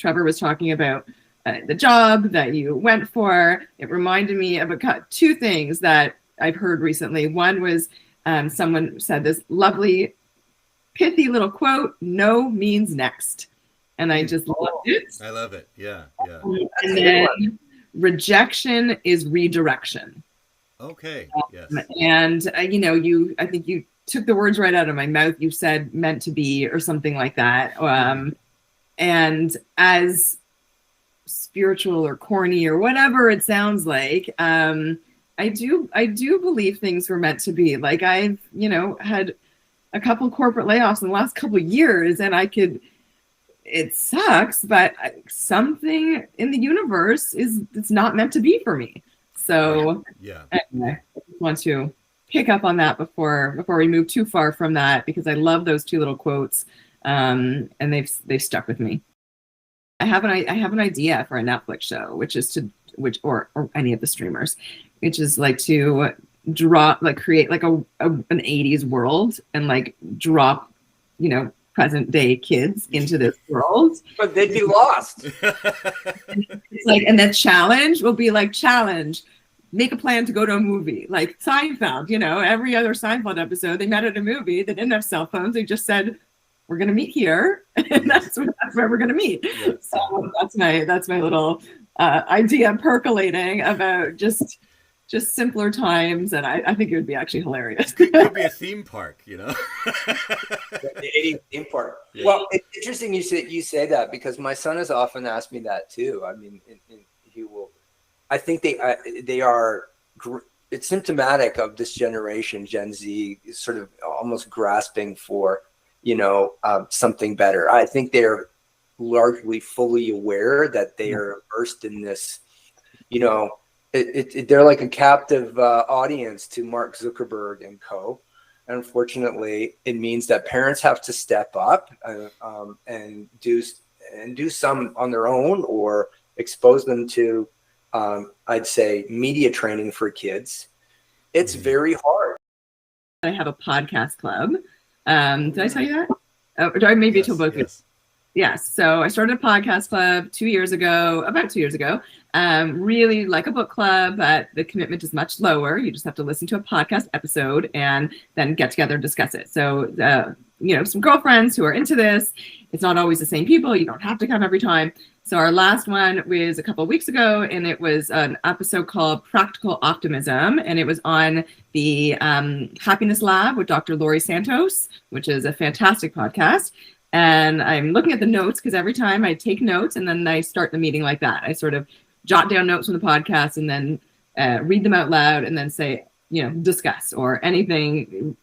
Trevor was talking about the job that you went for, it reminded me of two things that I've heard recently. One was someone said this lovely, pithy little quote, "No means next." And I just loved it. I love it. Yeah. And then rejection is redirection. Okay. Yes. And I think you took the words right out of my mouth. You said meant to be or something like that. And as spiritual or corny or whatever it sounds like, I do believe things were meant to be. Like I've, had a couple corporate layoffs in the last couple of years, and it sucks, but something in the universe it's not meant to be for me. So anyway, I just want to pick up on that before we move too far from that, because I love those two little quotes, and they've stuck with me. I have an idea for a Netflix show, or any of the streamers, which is like to create like an 80s world and like drop, present day kids into this world. But they'd be lost. It's like, and the challenge will be like, make a plan to go to a movie, like Seinfeld. Every other Seinfeld episode, they met at a movie. They didn't have cell phones. They just said, "We're going to meet here," and that's where we're going to meet. So that's my little idea percolating about just simpler times, and I think it would be actually hilarious. It could be a theme park, The 80s theme park. Yeah. Well, it's interesting you say that, because my son has often asked me that too. I mean, he will. I think they are. It's symptomatic of this generation, Gen Z, sort of almost grasping for something better. I think they're largely fully aware that they are immersed in this, they're like a captive audience to Mark Zuckerberg and co. Unfortunately, it means that parents have to step up and do some on their own, or expose them to, I'd say, media training for kids. It's very hard. I have a podcast club. Did I tell you that? Or I maybe told both of you? Yes. So I started a podcast club about 2 years ago. Really like a book club, but the commitment is much lower. You just have to listen to a podcast episode and then get together and discuss it. So, some girlfriends who are into this. It's not always the same people. You don't have to come every time. So our last one was a couple of weeks ago, and it was an episode called Practical Optimism, and it was on the Happiness Lab with Dr. Laurie Santos, which is a fantastic podcast. And I'm looking at the notes, because every time I take notes and then I start the meeting like that. I sort of jot down notes from the podcast and then read them out loud and then say, discuss, or anything,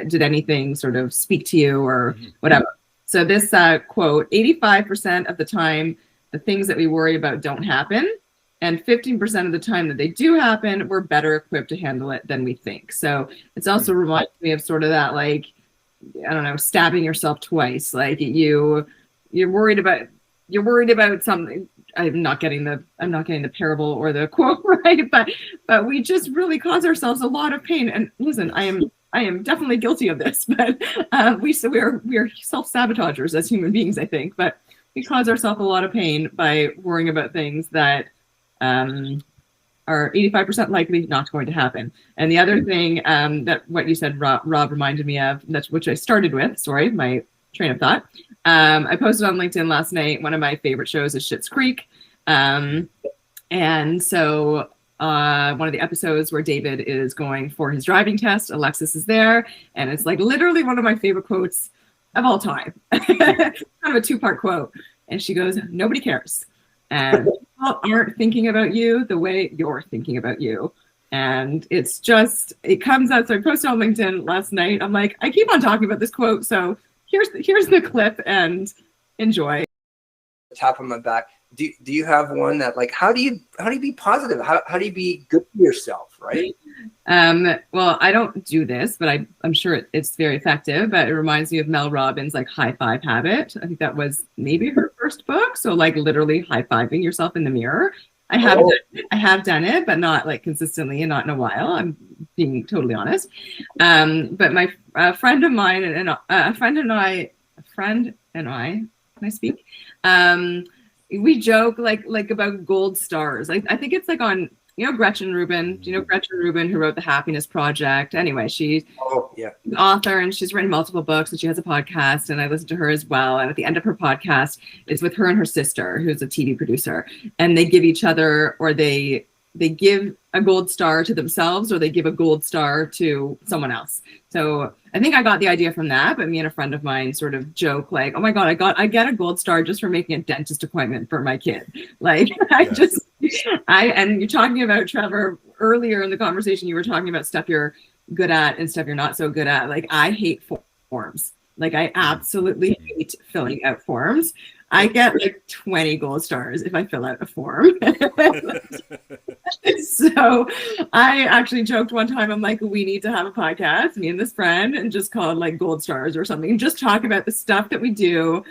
did anything sort of speak to you or whatever. So this quote, 85% of the time, the things that we worry about don't happen. And 15% of the time that they do happen, we're better equipped to handle it than we think. So it's also reminds me of sort of that, like, I don't know, stabbing yourself twice. Like you're worried about something. I'm not getting the parable or the quote right, but we just really cause ourselves a lot of pain. And listen, I am definitely guilty of this, but we are self-sabotagers as human beings, I think. But we cause ourselves a lot of pain by worrying about things that are 85% likely not going to happen. And the other thing that what you said, Rob reminded me of, which I started with, sorry, my train of thought. I posted on LinkedIn last night, one of my favorite shows is Schitt's Creek. And so one of the episodes where David is going for his driving test, Alexis is there, and it's like literally one of my favorite quotes of all time. Kind of a two-part quote. And she goes, "Nobody cares. And people aren't thinking about you the way you're thinking about you." And it comes out. So I posted on LinkedIn last night. I'm like, I keep on talking about this quote. So here's the clip, and enjoy. Tap on my back. Do you have one that, like, how do you be positive? How do you be good for yourself, right? Well, I don't do this, but I'm sure it's very effective. But it reminds me of Mel Robbins' like high five habit. I think that was maybe her first book. So like literally high fiving yourself in the mirror. I have done it, but not like consistently and not in a while. I'm being totally honest. But my friend of mine and a friend and I, can I speak? we joke like about gold stars. I think it's like on, Gretchen Rubin. Do you know Gretchen Rubin, who wrote The Happiness Project? Anyway, she's an author, and she's written multiple books, and she has a podcast, and I listen to her as well. And at the end of her podcast, it's with her and her sister, who's a TV producer, and they give each other, or they give a gold star to themselves, or they give a gold star to someone else. So I think I got the idea from that, but me and a friend of mine sort of joke like, oh my God, I get a gold star just for making a dentist appointment for my kid. Like and you're talking about, Trevor, earlier in the conversation, you were talking about stuff you're good at and stuff you're not so good at. Like, I hate forms. Like, I absolutely hate filling out forms. I get like 20 gold stars if I fill out a form. So I actually joked one time, I'm like, we need to have a podcast, me and this friend, and just call it like gold stars or something. Just talk about the stuff that we do,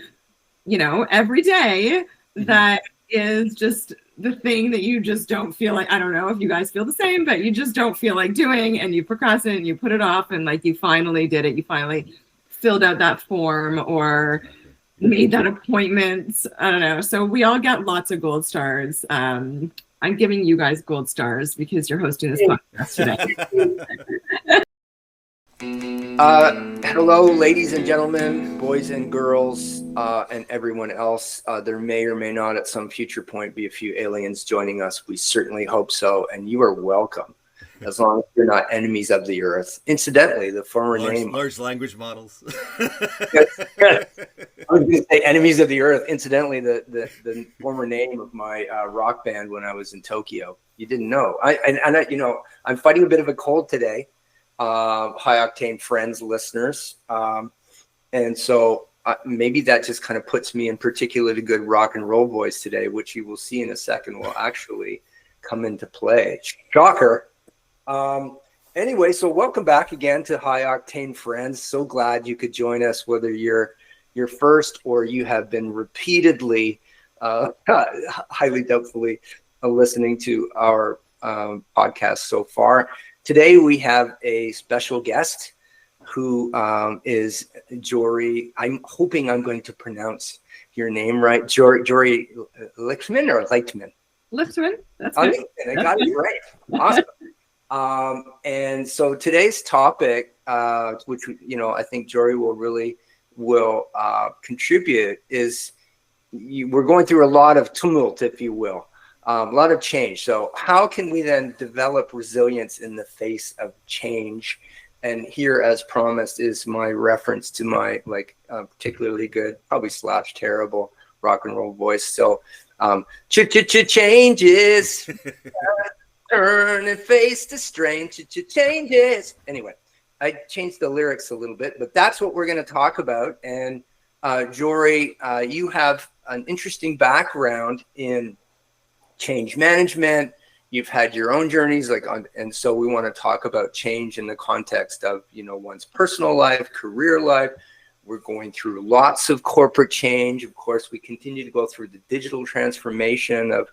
every day that is just the thing that you just don't feel like, I don't know if you guys feel the same, but you just don't feel like doing, and you procrastinate and you put it off, and like you finally did it. You finally filled out that form or made that appointment. I don't know. So we all get lots of gold stars. I'm giving you guys gold stars because you're hosting this podcast today. Hello, ladies and gentlemen, boys and girls, and everyone else. There may or may not at some future point be a few aliens joining us. We certainly hope so, and you are welcome, as long as you're not enemies of the earth. Incidentally, the former name... Large language models. I was going to say enemies of the earth. Incidentally, the former name of my rock band when I was in Tokyo. You didn't know. I'm fighting a bit of a cold today. High Octane Friends listeners. And so maybe that just kind of puts me in particularly good rock and roll voice today, which you will see in a second will actually come into play. Shocker. Anyway, so welcome back again to High Octane Friends. So glad you could join us, whether you're first or you have been repeatedly, highly doubtfully listening to our podcast so far. Today we have a special guest who is Jori. I'm hoping I'm going to pronounce your name right. Jori Lichtman or Lichtman? Lichtman. That's good. I got it right. Awesome. And so today's topic, which I think Jori will contribute, is we're going through a lot of tumult, if you will. A lot of change. So how can we then develop resilience in the face of change? And here, as promised, is my reference to my particularly good, probably / terrible rock and roll voice. So changes, turn and face the strange changes. Anyway, I changed the lyrics a little bit, but that's what we're going to talk about. And Jori, you have an interesting background in change management. You've had your own journeys, and so we want to talk about change in the context of one's personal life, career life. We're going through lots of corporate change. Of course, we continue to go through the digital transformation of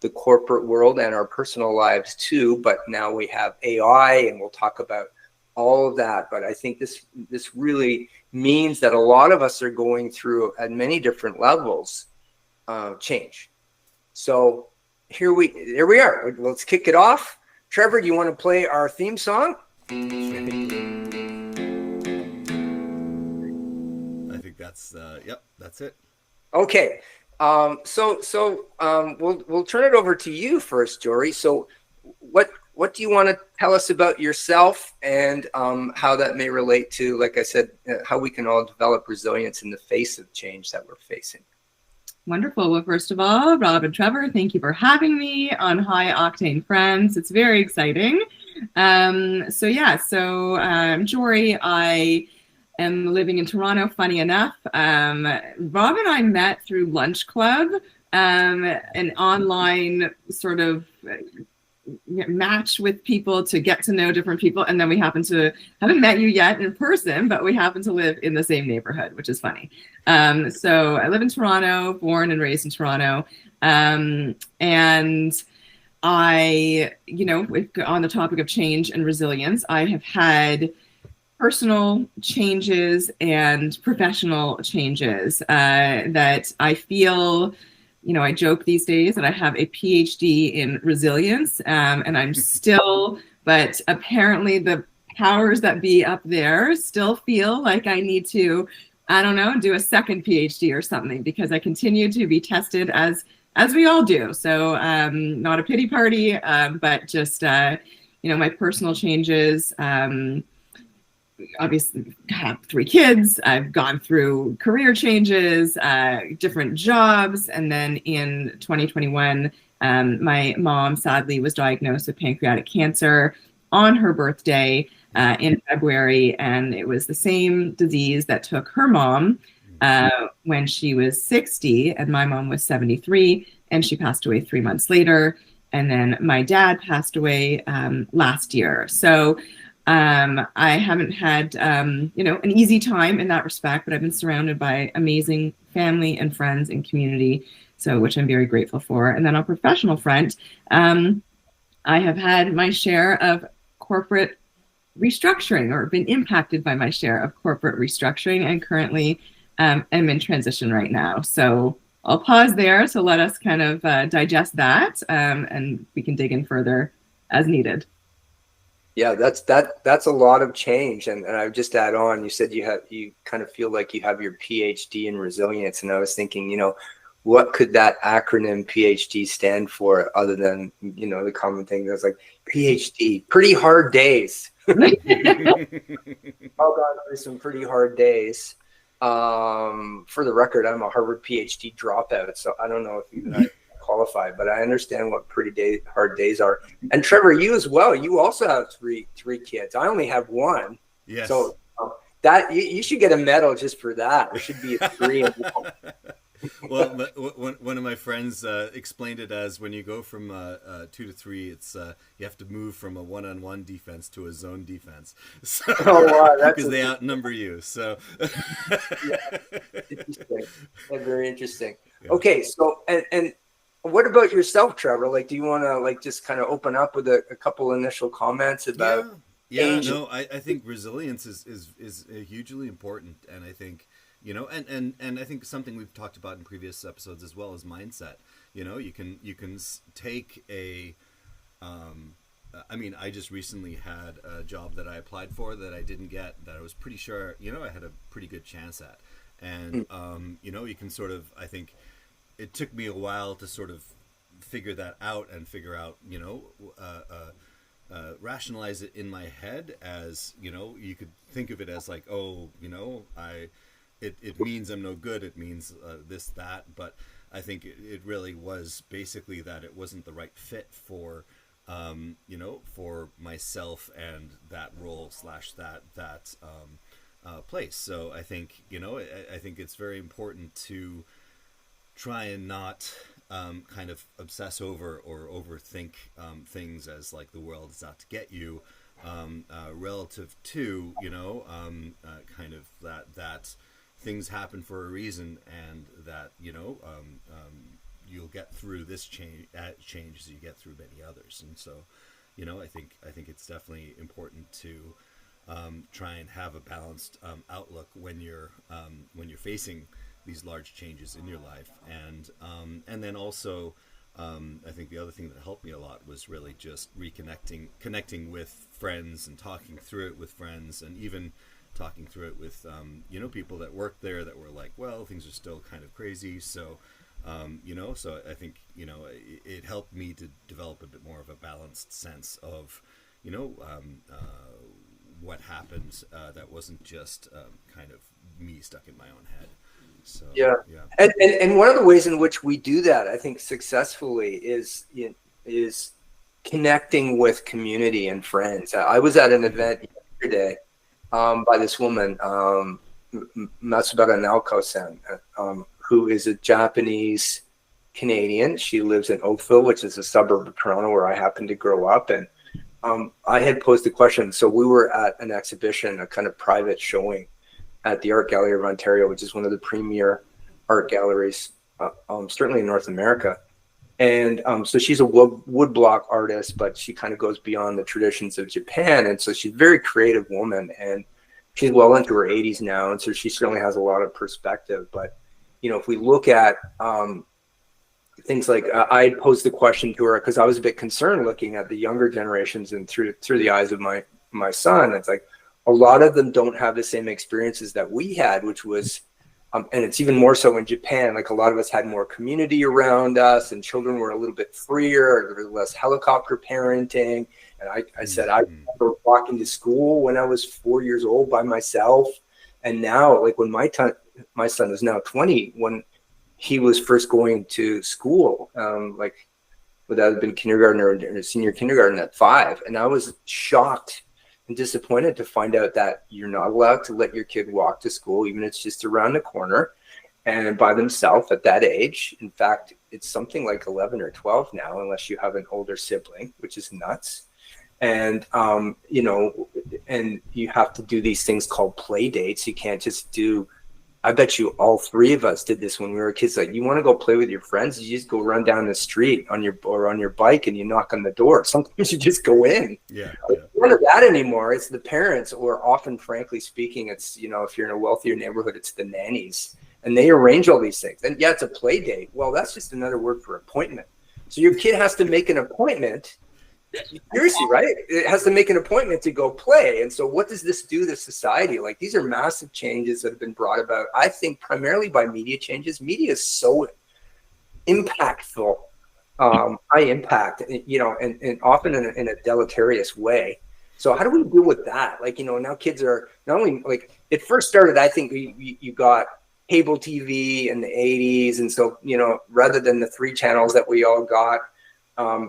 the corporate world and our personal lives too. But now we have AI, and we'll talk about all of that. But I think this really means that a lot of us are going through, at many different levels, change. So here we are. Let's kick it off. Trevor, do you want to play our theme song? I think that's that's it. Okay. So we'll turn it over to you first, Jori. So what do you want to tell us about yourself, and how that may relate to, like I said, how we can all develop resilience in the face of change that we're facing? Wonderful. Well, first of all, Rob and Trevor, thank you for having me on High Octane Friends. It's very exciting. So Jori, I am living in Toronto, funny enough. Rob and I met through Lunch Club, an online sort of match with people to get to know different people. And then we haven't met you yet in person, but we happen to live in the same neighborhood, which is funny. So I live in Toronto, born and raised in Toronto. And I, on the topic of change and resilience, I have had personal changes and professional changes that I feel I joke these days that I have a PhD in resilience, and I'm still, but apparently the powers that be up there still feel like I need to, I don't know, do a second PhD or something, because I continue to be tested as we all do. So not a pity party, but just, my personal changes. Obviously have 3 kids. I've gone through career changes, different jobs. And then in 2021, my mom sadly was diagnosed with pancreatic cancer on her birthday in February. And it was the same disease that took her mom when she was 60, and my mom was 73, and she passed away 3 months later. And then my dad passed away last year. So I haven't had, an easy time in that respect, but I've been surrounded by amazing family and friends and community, so which I'm very grateful for. And then on a professional front, I have had my share of corporate restructuring, or been impacted by my share of corporate restructuring, and currently am in transition right now. So I'll pause there to let us kind of digest that, and we can dig in further as needed. Yeah, that's a lot of change. And I would just add on, you said you kind of feel like you have your PhD in resilience. And I was thinking, what could that acronym PhD stand for, other than, the common thing that's like PhD, pretty hard days. I've gone through some pretty hard days. For the record, I'm a Harvard PhD dropout, so I don't know if even I qualify, but I understand what pretty hard days are. And Trevor, you as well. You also have three kids. I only have one. Yes. So that you should get a medal just for that. There should be a 3 and 1. Well, one of my friends explained it as, when you go from 2 to 3, it's you have to move from a one-on-one defense to a zone defense. So, because they outnumber you. So yeah, interesting. Very interesting. Yeah. Okay, so and what about yourself, Trevor? Like, do you want to just kind of open up with a couple initial comments about? Yeah. No, I think resilience is hugely important, and I think. And I think something we've talked about in previous episodes as well is mindset. You can take a, I just recently had a job that I applied for that I didn't get, that I was pretty sure, I had a pretty good chance at. And, you can sort of, I think it took me a while to sort of figure that out and figure out, rationalize it in my head as, you could think of it as like, it means I'm no good. It means this, that. But I think it really was basically that it wasn't the right fit for, for myself and that role / that place. So I think, I think it's very important to try and not kind of obsess over or overthink things as like the world is out to get you, relative to, kind of that things happen for a reason, and that you'll get through this change as you get through many others. And so, I think it's definitely important to try and have a balanced outlook when you're facing these large changes in your life. And then also, I think the other thing that helped me a lot was really just connecting with friends and talking through it with friends, and even talking through it with, people that work there that were like, well, things are still kind of crazy. So, so I think, it helped me to develop a bit more of a balanced sense of, what happened, that wasn't just kind of me stuck in my own head. So, yeah. And one of the ways in which we do that, I think, successfully is connecting with community and friends. I was at an event yesterday by this woman, Matsubara Naoko-san, who is a Japanese Canadian. She lives in Oakville, which is a suburb of Toronto where I happened to grow up. And I had posed the question. So we were at an exhibition, a kind of private showing at the Art Gallery of Ontario, which is one of the premier art galleries, certainly in North America. And so she's a woodblock artist, but she kind of goes beyond the traditions of Japan. And so she's a very creative woman, and she's well into her 80s now. And so she certainly has a lot of perspective. But, if we look at things like I posed the question to her because I was a bit concerned looking at the younger generations and through the eyes of my son. It's like a lot of them don't have the same experiences that we had, which was, and it's even more so in Japan. Like a lot of us had more community around us, and children were a little bit freer. There was less helicopter parenting. And I said I remember walking to school when I was 4 years old by myself, and now, like when my son is now 20, when he was first going to school, like without have been kindergarten or senior kindergarten at 5. And I was shocked and disappointed to find out that you're not allowed to let your kid walk to school, even if it's just around the corner and by themselves at that age. In fact, it's something like 11 or 12 now, unless you have an older sibling, which is nuts. And, you know, and you have to do these things called play dates. You can't just do, I bet you all three of us did this when we were kids. Like, you want to go play with your friends, you just go run down the street on your bike and you knock on the door. Sometimes you just go in. Yeah. None of that anymore. It's the parents, or often, frankly speaking, it's, you know, if you're in a wealthier neighborhood, it's the nannies, and they arrange all these things. And yeah, it's a play date. Well, that's just another word for appointment. So your kid has to make an appointment. Seriously, right? It has to make an appointment to go play. And so what does this do to society? Like, these are massive changes that have been brought about, I think, primarily by media changes. Media is so impactful, high impact, you know, and often in a deleterious way. So how do we deal with that? Like, you know, now kids are not only, like, it first started, I think you got cable TV in the 80s. And so, you know, rather than the 3 channels that we all got,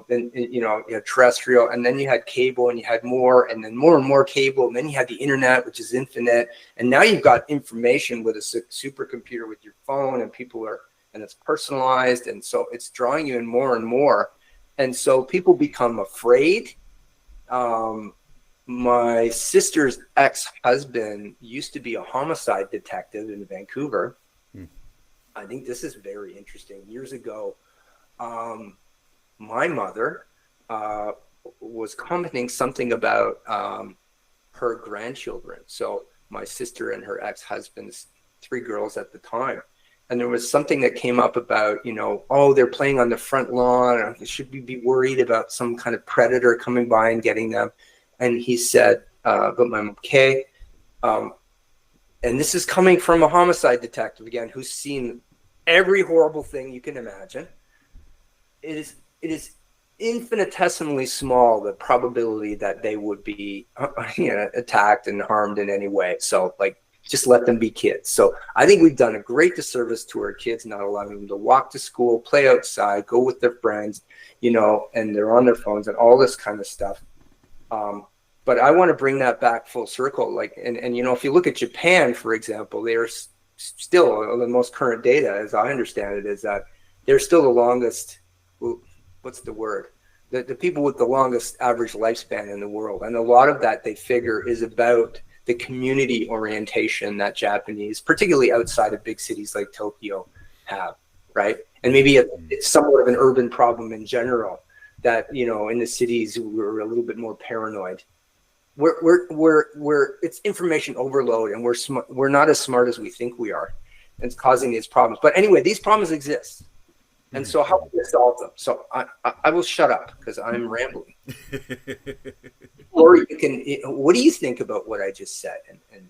then, you know, you had terrestrial, and then you had cable, and you had more, and then more and more cable, and then you had the internet, which is infinite. And now you've got information with a supercomputer with your phone, and and it's personalized. And so it's drawing you in more and more. And so people become afraid. My sister's ex-husband used to be a homicide detective in Vancouver. I think this is very interesting. Years ago, my mother was commenting something about her grandchildren. So my sister and her ex-husband's 3 girls at the time. And there was something that came up about, you know, oh, they're playing on the front lawn. Should we be worried about some kind of predator coming by and getting them? And he said, but my mom, okay. And this is coming from a homicide detective, again, who's seen every horrible thing you can imagine. It is infinitesimally small, the probability that they would be attacked and harmed in any way. So, like, just let them be kids. So I think we've done a great disservice to our kids, not allowing them to walk to school, play outside, go with their friends, you know, and they're on their phones and all this kind of stuff. But I want to bring that back full circle. Like, and you know, if you look at Japan, for example, they're still, the most current data, as I understand it, is that they're still the longest, what's the word? The people with the longest average lifespan in the world. And a lot of that, they figure, is about the community orientation that Japanese, particularly outside of big cities like Tokyo, have, right? And maybe it's somewhat of an urban problem in general, that, you know, in the cities we're a little bit more paranoid. We're it's information overload, and we're not as smart as we think we are, and it's causing these problems. But anyway, these problems exist. And so how can we solve them? So I will shut up because I'm rambling. Or you can, what do you think about what I just said? And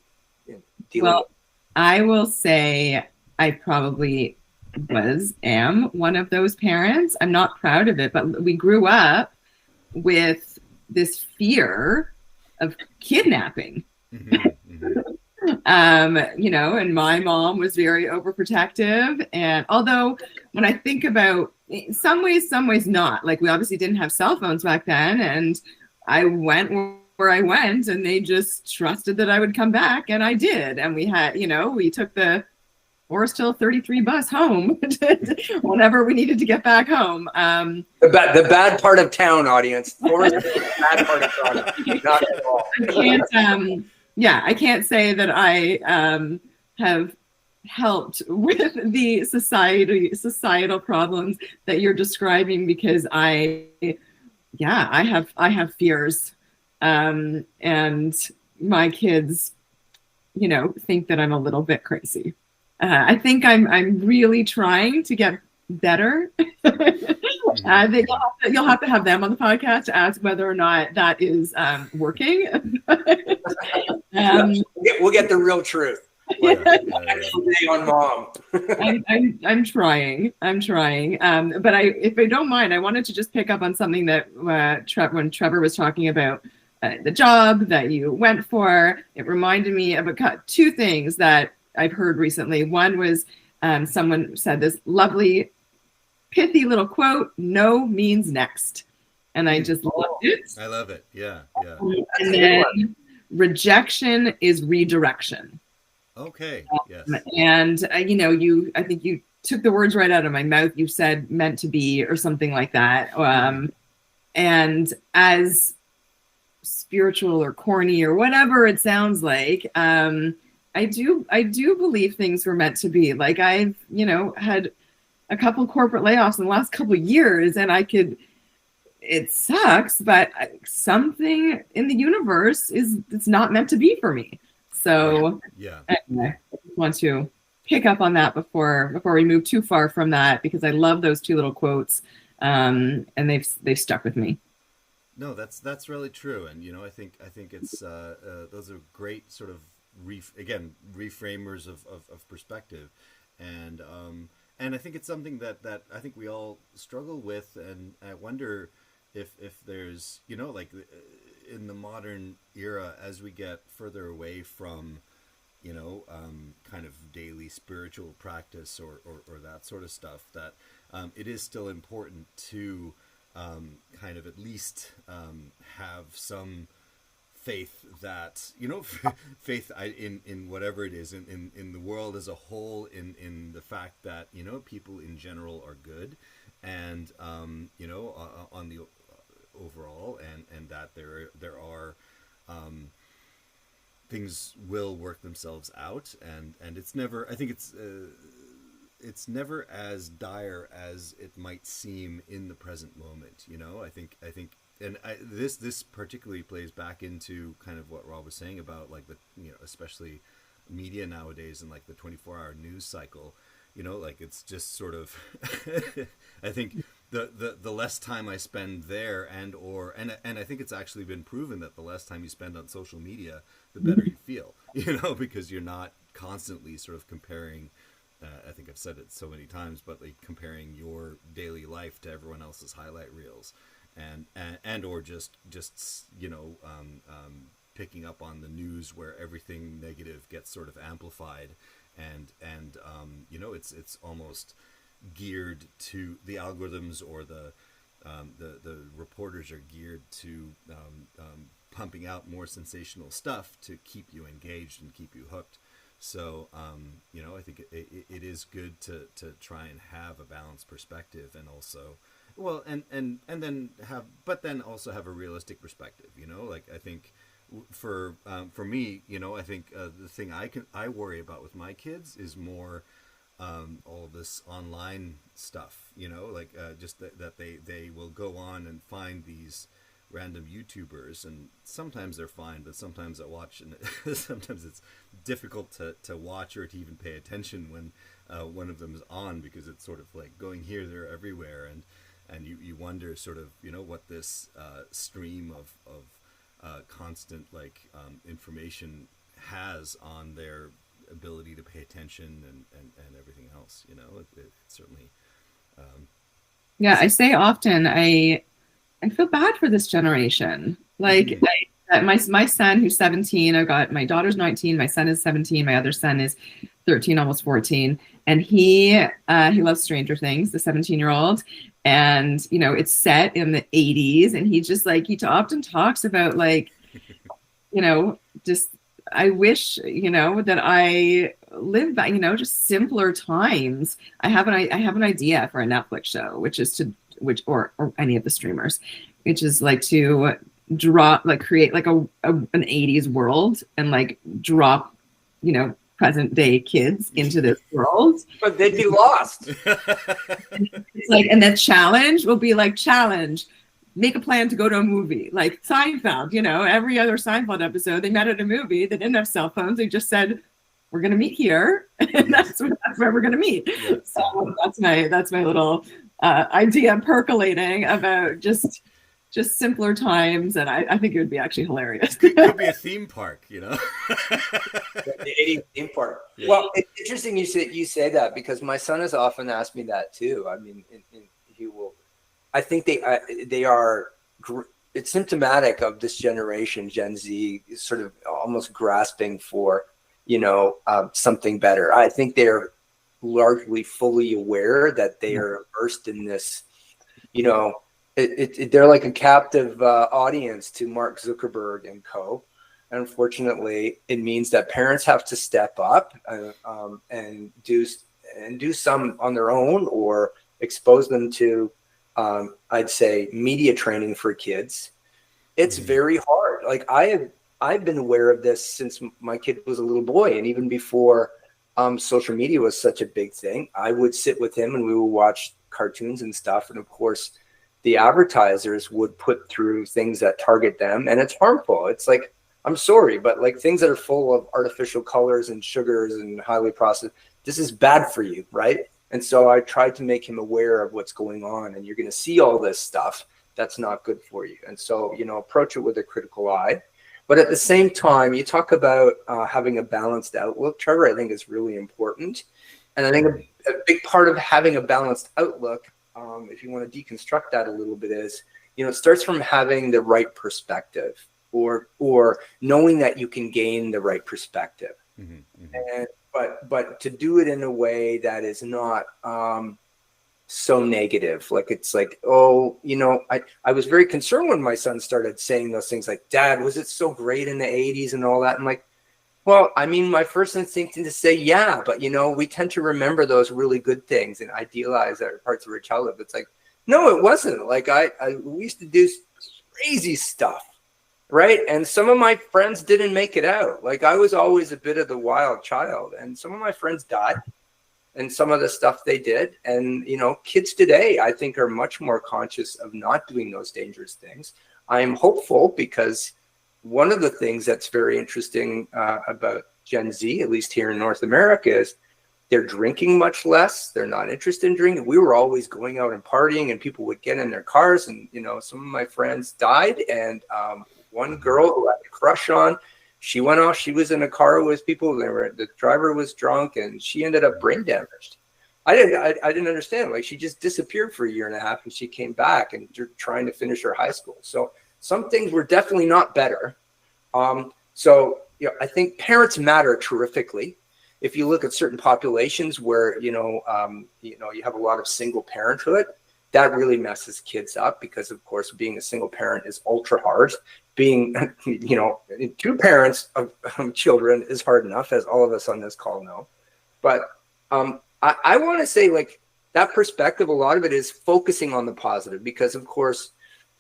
well, I will say I probably am one of those parents. I'm not proud of it, but we grew up with this fear of kidnapping. You know, and my mom was very overprotective. And although when I think about, some ways not, like, we obviously didn't have cell phones back then, and I went where I went, and they just trusted that I would come back, and I did. And we had, you know, we took the Forest Hill 33 bus home whenever we needed to get back home. The bad part of town, audience. Forest Hill is the bad part of town. Not at all. I can't say that I have helped with the societal problems that you're describing, because I have fears, and my kids, you know, think that I'm a little bit crazy. I think I'm really trying to get better. You'll have to have them on the podcast to ask whether or not that is working. We'll get the real truth. On mom. I'm trying. But if I don't mind, I wanted to just pick up on something that when Trevor was talking about the job that you went for. It reminded me of two things that I've heard recently. One was someone said this lovely, pithy little quote: "No means next," and I just loved it. I love it. Yeah. And then rejection is redirection. Okay. Yes. And I think you took the words right out of my mouth. You said "meant to be" or something like that. And as spiritual or corny or whatever it sounds like, I do believe things were meant to be. Like I've had a couple corporate layoffs in the last couple of years, and it sucks, but something in the universe it's not meant to be for me. So anyway, I just want to pick up on that before we move too far from that, because I love those two little quotes, and they've stuck with me. No, that's really true, and I think it's those are great sort of reframers of perspective, and I think it's something that I think we all struggle with, and I wonder if there's like in the modern era, as we get further away from kind of daily spiritual practice or that sort of stuff, that it is still important to kind of at least have some faith that faith in whatever it is in the world as a whole, in the fact that people in general are good, and on the overall, and that there are things will work themselves out, and it's never, I think it's never as dire as it might seem in the present moment. I think and this particularly plays back into kind of what Rob was saying about like the especially media nowadays, and like the 24-hour news cycle. Like it's just sort of I think the less time I spend there, and I think it's actually been proven that the less time you spend on social media, the better you feel, because you're not constantly sort of comparing. I think I've said it so many times, but like comparing your daily life to everyone else's highlight reels, and or just picking up on the news where everything negative gets sort of amplified, and it's almost geared to the algorithms, or the reporters are geared to pumping out more sensational stuff to keep you engaged and keep you hooked. So I think it is good to try and have a balanced perspective, and also then also have a realistic perspective. Like I think for me, I think the thing I worry about with my kids is more all of this online stuff, like just that they will go on and find these random YouTubers, and sometimes they're fine, but sometimes I watch, and sometimes it's difficult to watch or to even pay attention when one of them is on, because it's sort of like going here, there, everywhere, and you wonder sort of what this stream of constant information information on their ability to pay attention and everything else. It certainly I say often I feel bad for this generation. Like my son, who's 17, I've got my daughter's 19, my son is 17, my other son is 13, almost 14, and he loves Stranger Things, the 17-year-old, and it's set in the 80s, and he often talks about just I wish that I lived back, just simpler times. I have an idea for a Netflix show, or any of the streamers, which is to create an 80s world, and drop present day kids into this world. But they'd be lost. It's and the challenge will be challenge, make a plan to go to a movie, like Seinfeld. Every other Seinfeld episode, they met at a movie. They didn't have cell phones. They just said, we're going to meet here, and that's where we're going to meet. Yeah. So that's my little idea percolating about just simpler times, and I think it would be actually hilarious. It could be a theme park, you know. The 80s theme park. Yeah. Well, it's interesting you say that, because my son has often asked me that too. I mean, he will. I think they are. It's symptomatic of this generation, Gen Z, sort of almost grasping for, something better. I think they're largely fully aware that they are immersed in this, they're like a captive audience to Mark Zuckerberg and co. Unfortunately, it means that parents have to step up and do some on their own, or expose them to, I'd say, media training for kids. It's very hard. Like I've been aware of this since my kid was a little boy, and even before social media was such a big thing. I would sit with him and we would watch cartoons and stuff, and of course, the advertisers would put through things that target them, and it's harmful. It's like, I'm sorry, but like things that are full of artificial colors and sugars and highly processed, this is bad for you, right? And so I tried to make him aware of what's going on, and you're going to see all this stuff that's not good for you. And so, approach it with a critical eye. But at the same time, you talk about having a balanced outlook, Trevor, I think is really important. And I think a big part of having a balanced outlook, if you want to deconstruct that a little bit, is, it starts from having the right perspective, or knowing that you can gain the right perspective. And but to do it in a way that is not so negative. Like, it's like, I was very concerned when my son started saying those things like, Dad, was it so great in the 80s and all that? I'm like, well, I mean, my first instinct is to say, yeah, but we tend to remember those really good things and idealize that parts of our childhood. It's like, no, it wasn't. Like we used to do crazy stuff, right? And some of my friends didn't make it out. Like, I was always a bit of the wild child, and some of my friends died, and some of the stuff they did. And kids today, I think, are much more conscious of not doing those dangerous things. I'm hopeful, because one of the things that's very interesting about Gen Z, at least here in North America, is they're drinking much less. They're not interested in drinking. We were always going out and partying, and people would get in their cars, and some of my friends died. And one girl who I had a crush on, she went off. She was in a car with people. The driver was drunk, and she ended up brain damaged. I didn't understand. Like, she just disappeared for a year and a half, and she came back and trying to finish her high school. So some things were definitely not better. So I think parents matter terrifically. If you look at certain populations where you have a lot of single parenthood, that really messes kids up, because of course being a single parent is ultra hard. Being two parents of children is hard enough, as all of us on this call know. But I want to say, like, that perspective, a lot of it is focusing on the positive, because of course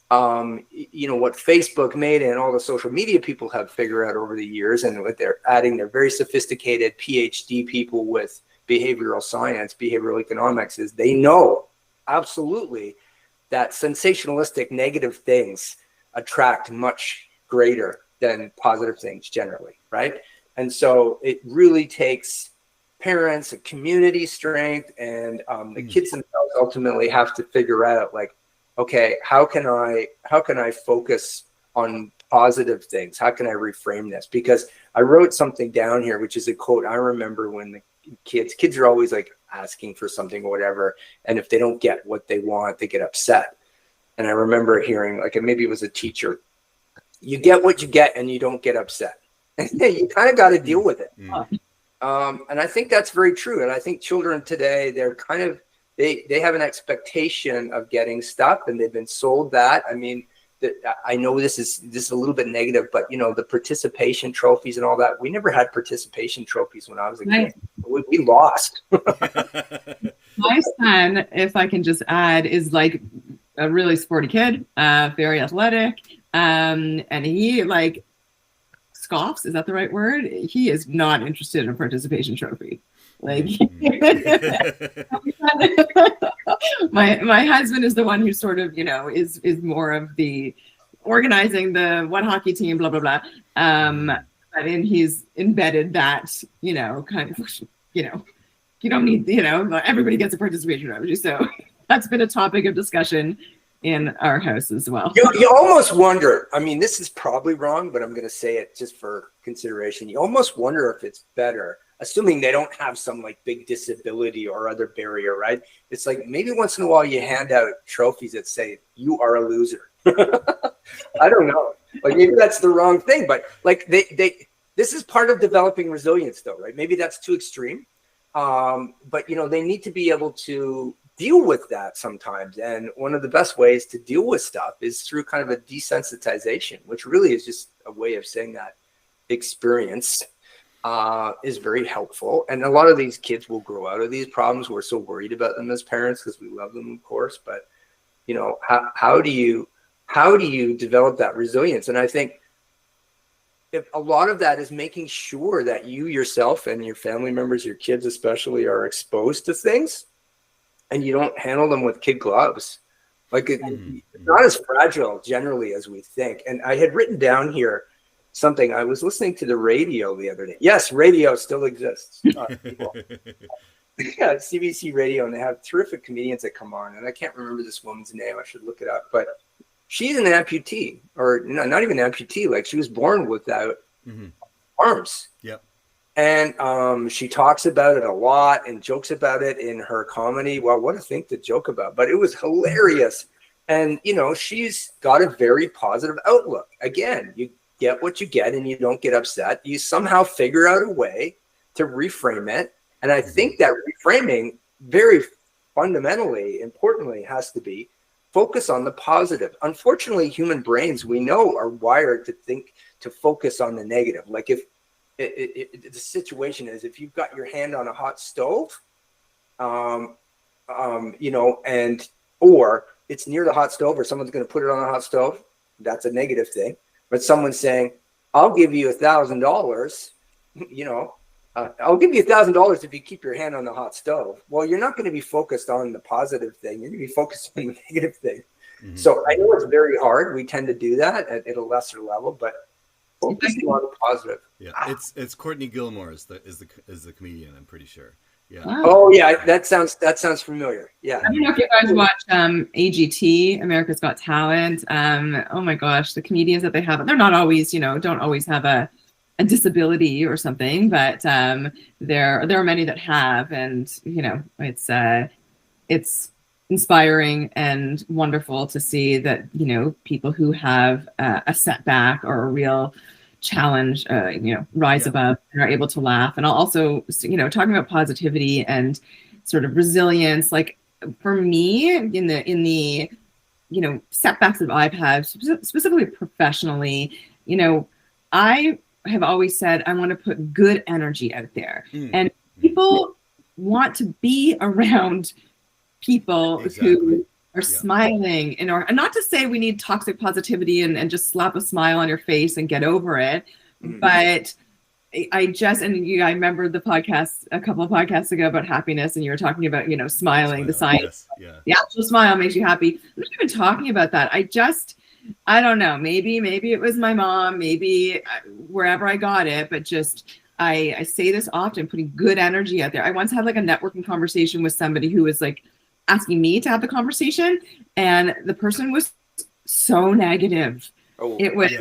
what Facebook made and all the social media people have figured out over the years, and what they're adding, they're very sophisticated PhD people with behavioral science, behavioral economics, is they know absolutely that sensationalistic negative things attract much greater than positive things generally, right? And so it really takes parents, a community strength, and the kids themselves ultimately have to figure out, like, okay, how can I focus on positive things? How can I reframe this? Because I wrote something down here, which is a quote I remember when the kids are always like asking for something or whatever, and if they don't get what they want, they get upset. And I remember hearing, like, maybe it was a teacher, you get what you get and you don't get upset. You kind of got to deal with it. And I think that's very true. And I think children today, they're kind of, they have an expectation of getting stuff, and they've been sold that. I mean, I know this is a little bit negative, but the participation trophies and all that, we never had participation trophies when I was a kid. We lost. My son, if I can just add, is like a really sporty kid, very athletic, and he like scoffs. Is that the right word? He is not interested in a participation trophy. Like, my husband is the one who sort of, is more of the organizing the what hockey team, blah, blah, blah. but he's embedded that, kind of, you don't need, everybody gets a participation strategy. So that's been a topic of discussion in our house as well. You almost wonder, I mean, this is probably wrong, but I'm going to say it just for consideration. You almost wonder if it's better, assuming they don't have some like big disability or other barrier, right? It's like maybe once in a while you hand out trophies that say you are a loser. I don't know. Like maybe that's the wrong thing, but like this is part of developing resilience though, right? Maybe that's too extreme. But they need to be able to deal with that sometimes. And one of the best ways to deal with stuff is through kind of a desensitization, which really is just a way of saying that experience is very helpful. And a lot of these kids will grow out of these problems. We're so worried about them as parents because we love them, of course. But, how do you develop that resilience? And I think if a lot of that is making sure that you yourself and your family members, your kids especially, are exposed to things and you don't handle them with kid gloves. Like it's not as fragile generally as we think. And I had written down here something. I was listening to the radio the other day. Yes, radio still exists. Yeah, CBC radio, and they have terrific comedians that come on. And I can't remember this woman's name. I should look it up. But she's an amputee, or not even an amputee. Like she was born without arms. Yep. And she talks about it a lot and jokes about it in her comedy. Well, what a thing to joke about, but it was hilarious. And, she's got a very positive outlook. Again, you get what you get and you don't get upset. You somehow figure out a way to reframe it. And I think that reframing very fundamentally, importantly, has to be focus on the positive. Unfortunately, human brains, we know, are wired to focus on the negative. Like if the situation is, if you've got your hand on a hot stove, or it's near the hot stove or someone's going to put it on the hot stove, that's a negative thing. But someone's saying, I'll give you $1,000, I'll give you $1,000 if you keep your hand on the hot stove. Well, you're not going to be focused on the positive thing. You're going to be focused on the negative thing. Mm-hmm. So I know it's very hard. We tend to do that at a lesser level, but focusing on the positive. Yeah, it's Courtney Gilmore is the comedian, I'm pretty sure. Yeah. Wow. Oh yeah, that sounds familiar. Yeah. I don't know if you guys watch AGT, America's Got Talent. Oh my gosh, the comedians that they have, they're not always, don't always have a disability or something, but there are many that have, and it's inspiring and wonderful to see that people who have a setback or a real challenge rise above and are able to laugh. And I'll also talking about positivity and sort of resilience, like for me in the setbacks that I've had, specifically professionally, I have always said I want to put good energy out there, and people want to be around people who are smiling, and not to say we need toxic positivity and just slap a smile on your face and get over it, but I remember the podcast a couple of podcasts ago about happiness, and you were talking about smiling, the science, the actual smile makes you happy. I'm not even talking about that. I don't know. Maybe it was my mom, maybe wherever I got it, but just I say this often, putting good energy out there. I once had like a networking conversation with somebody who was like asking me to have the conversation, and the person was so negative. It was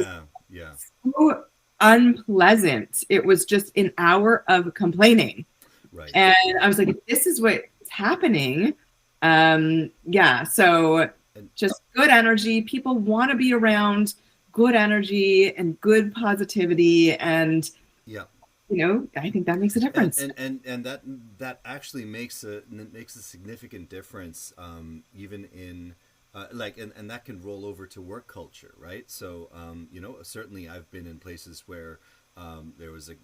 so unpleasant. It was just an hour of complaining. Right. And I was like, if this is what's happening, so just good energy. People want to be around good energy and good positivity, and I think that makes a difference. And that actually makes a significant difference, even in and that can roll over to work culture, right? So certainly I've been in places where there was a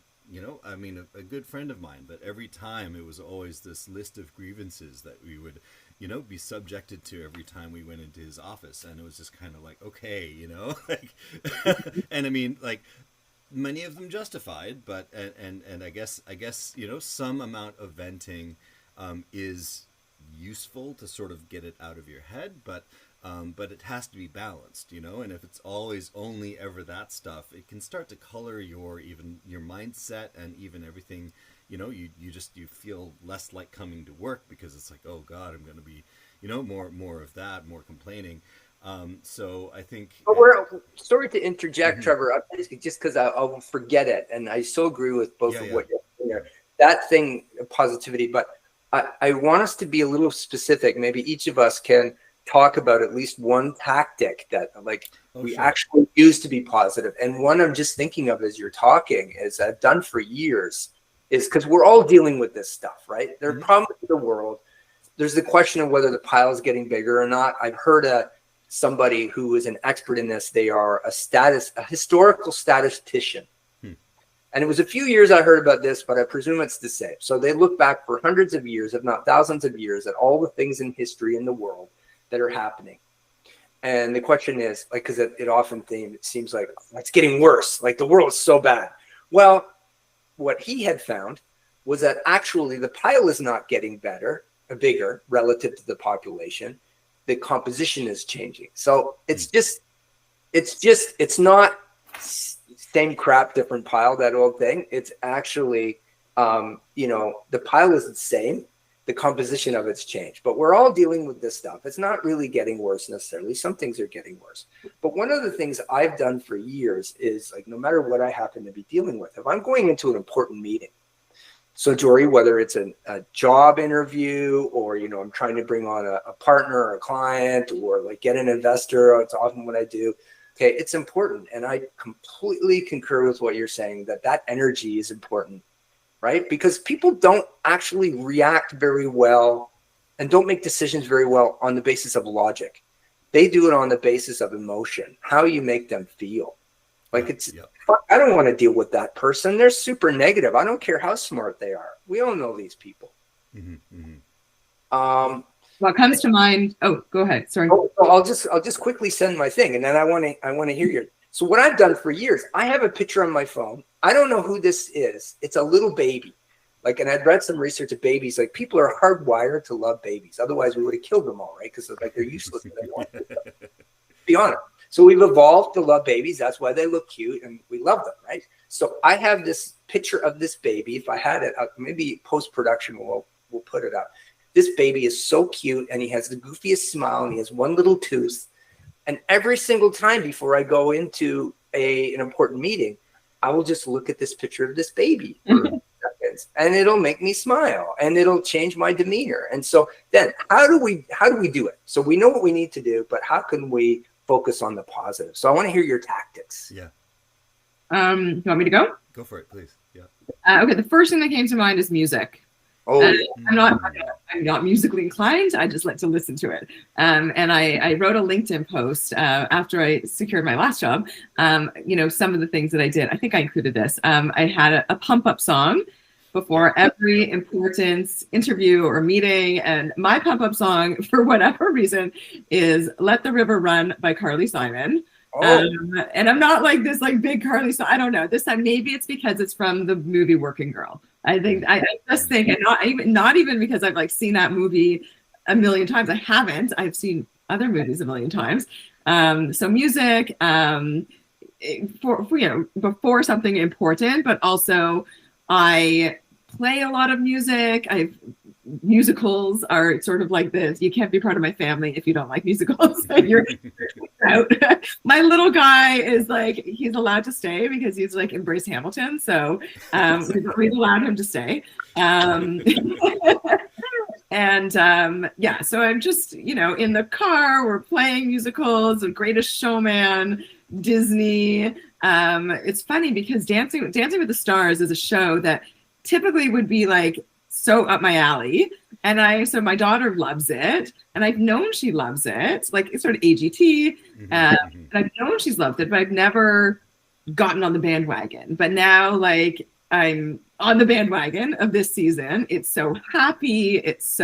good friend of mine, but every time it was always this list of grievances that we would be subjected to every time we went into his office. And it was just kind of like, okay, and I mean, like, many of them justified, but, and I guess, some amount of venting, is useful to sort of get it out of your head. But, but it has to be balanced, you know. And if it's always only ever that stuff, it can start to color your mindset and even everything. You know, you feel less like coming to work because it's like, oh God, I'm going to be, you know, more of that, more complaining. So I think. Sorry to interject, Trevor, just because I'll forget it, and I so agree with both of what you're saying there. That thing, positivity, but I want us to be a little specific. Maybe each of us can talk about at least one tactic that we actually use to be positive. And one I'm just thinking of as you're talking is I've done for years is because we're all dealing with this stuff, right? There are problems in the world. There's the question of whether the pile is getting bigger or not. I've heard somebody who is an expert in this. They are a historical statistician. And it was a few years I heard about this, but I presume it's the same. So they look back for hundreds of years, if not thousands of years, at all the things in history in the world that are happening. And the question is, because it often seems like it's getting worse. Like the world is so bad. Well, what he had found was that actually the pile is not getting bigger relative to the population. The composition is changing. So it's not same crap, different pile, that old thing. It's actually, the pile is the same. The composition of it's changed, but we're all dealing with this stuff. It's not really getting worse necessarily. Some things are getting worse. But one of the things I've done for years is no matter what I happen to be dealing with, if I'm going into an important meeting, so Jori, whether it's a job interview or, I'm trying to bring on a partner or a client or get an investor, it's often what I do. Okay, it's important. And I completely concur with what you're saying, that energy is important. Right? Because people don't actually react very well and don't make decisions very well on the basis of logic. They do it on the basis of emotion, how you make them feel. I don't want to deal with that person. They're super negative. I don't care how smart they are. We all know these people. What comes to mind? Oh, go ahead. Sorry. I'll just quickly send my thing, and then I want to hear your. So what I've done for years, I have a picture on my phone. I don't know who this is. It's a little baby. And I'd read some research of babies. People are hardwired to love babies. Otherwise, we would have killed them all, right? Because they're useless. And they want to be honest. So we've evolved to love babies. That's why they look cute, and we love them, right? So I have this picture of this baby. If I had it, maybe post-production, we'll put it up. This baby is so cute, and he has the goofiest smile, and he has one little tooth. And every single time before I go into an important meeting, I will just look at this picture of this baby for seconds, and it'll make me smile, and it'll change my demeanor. And so then how do we do it? So we know what we need to do, but how can we focus on the positive? So I want to hear your tactics. Yeah. You want me to go? Go for it, please. Yeah. Okay. The first thing that came to mind is music. I'm not musically inclined. I just like to listen to it. And I wrote a LinkedIn post after I secured my last job. Some of the things that I did, I think I included this. I had a pump up song before every important interview or meeting. And my pump up song, for whatever reason, is Let the River Run by Carly Simon. And I'm not this big Carly song. I don't know. This time, maybe it's because it's from the movie Working Girl. I just think, and not even because I've seen that movie a million times. I haven't. I've seen other movies a million times. So music before something important, but also I play a lot of music. Musicals are sort of like this. You can't be part of my family if you don't like musicals. You're out. My little guy is he's allowed to stay because he's embraced Hamilton. So we've allowed him to stay. So I'm just, in the car, we're playing musicals, The Greatest Showman, Disney. It's funny because Dancing with the Stars is a show that typically would be so up my alley. And so my daughter loves it, and I've known she loves it. It's sort of AGT. And I've known she's loved it, but I've never gotten on the bandwagon. But now I'm on the bandwagon of this season. It's so happy. It's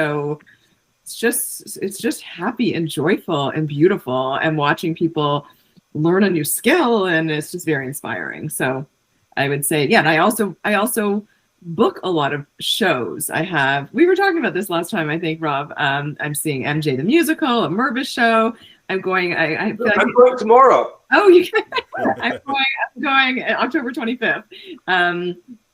just happy and joyful and beautiful, and watching people learn a new skill, and it's just very inspiring. So I would say, yeah. And I also book a lot of shows. We were talking about this last time, I think, Rob. I'm seeing MJ the Musical, a Mervis show. I'm going. I feel like I'm going tomorrow. Oh, you can. I'm going October 25th.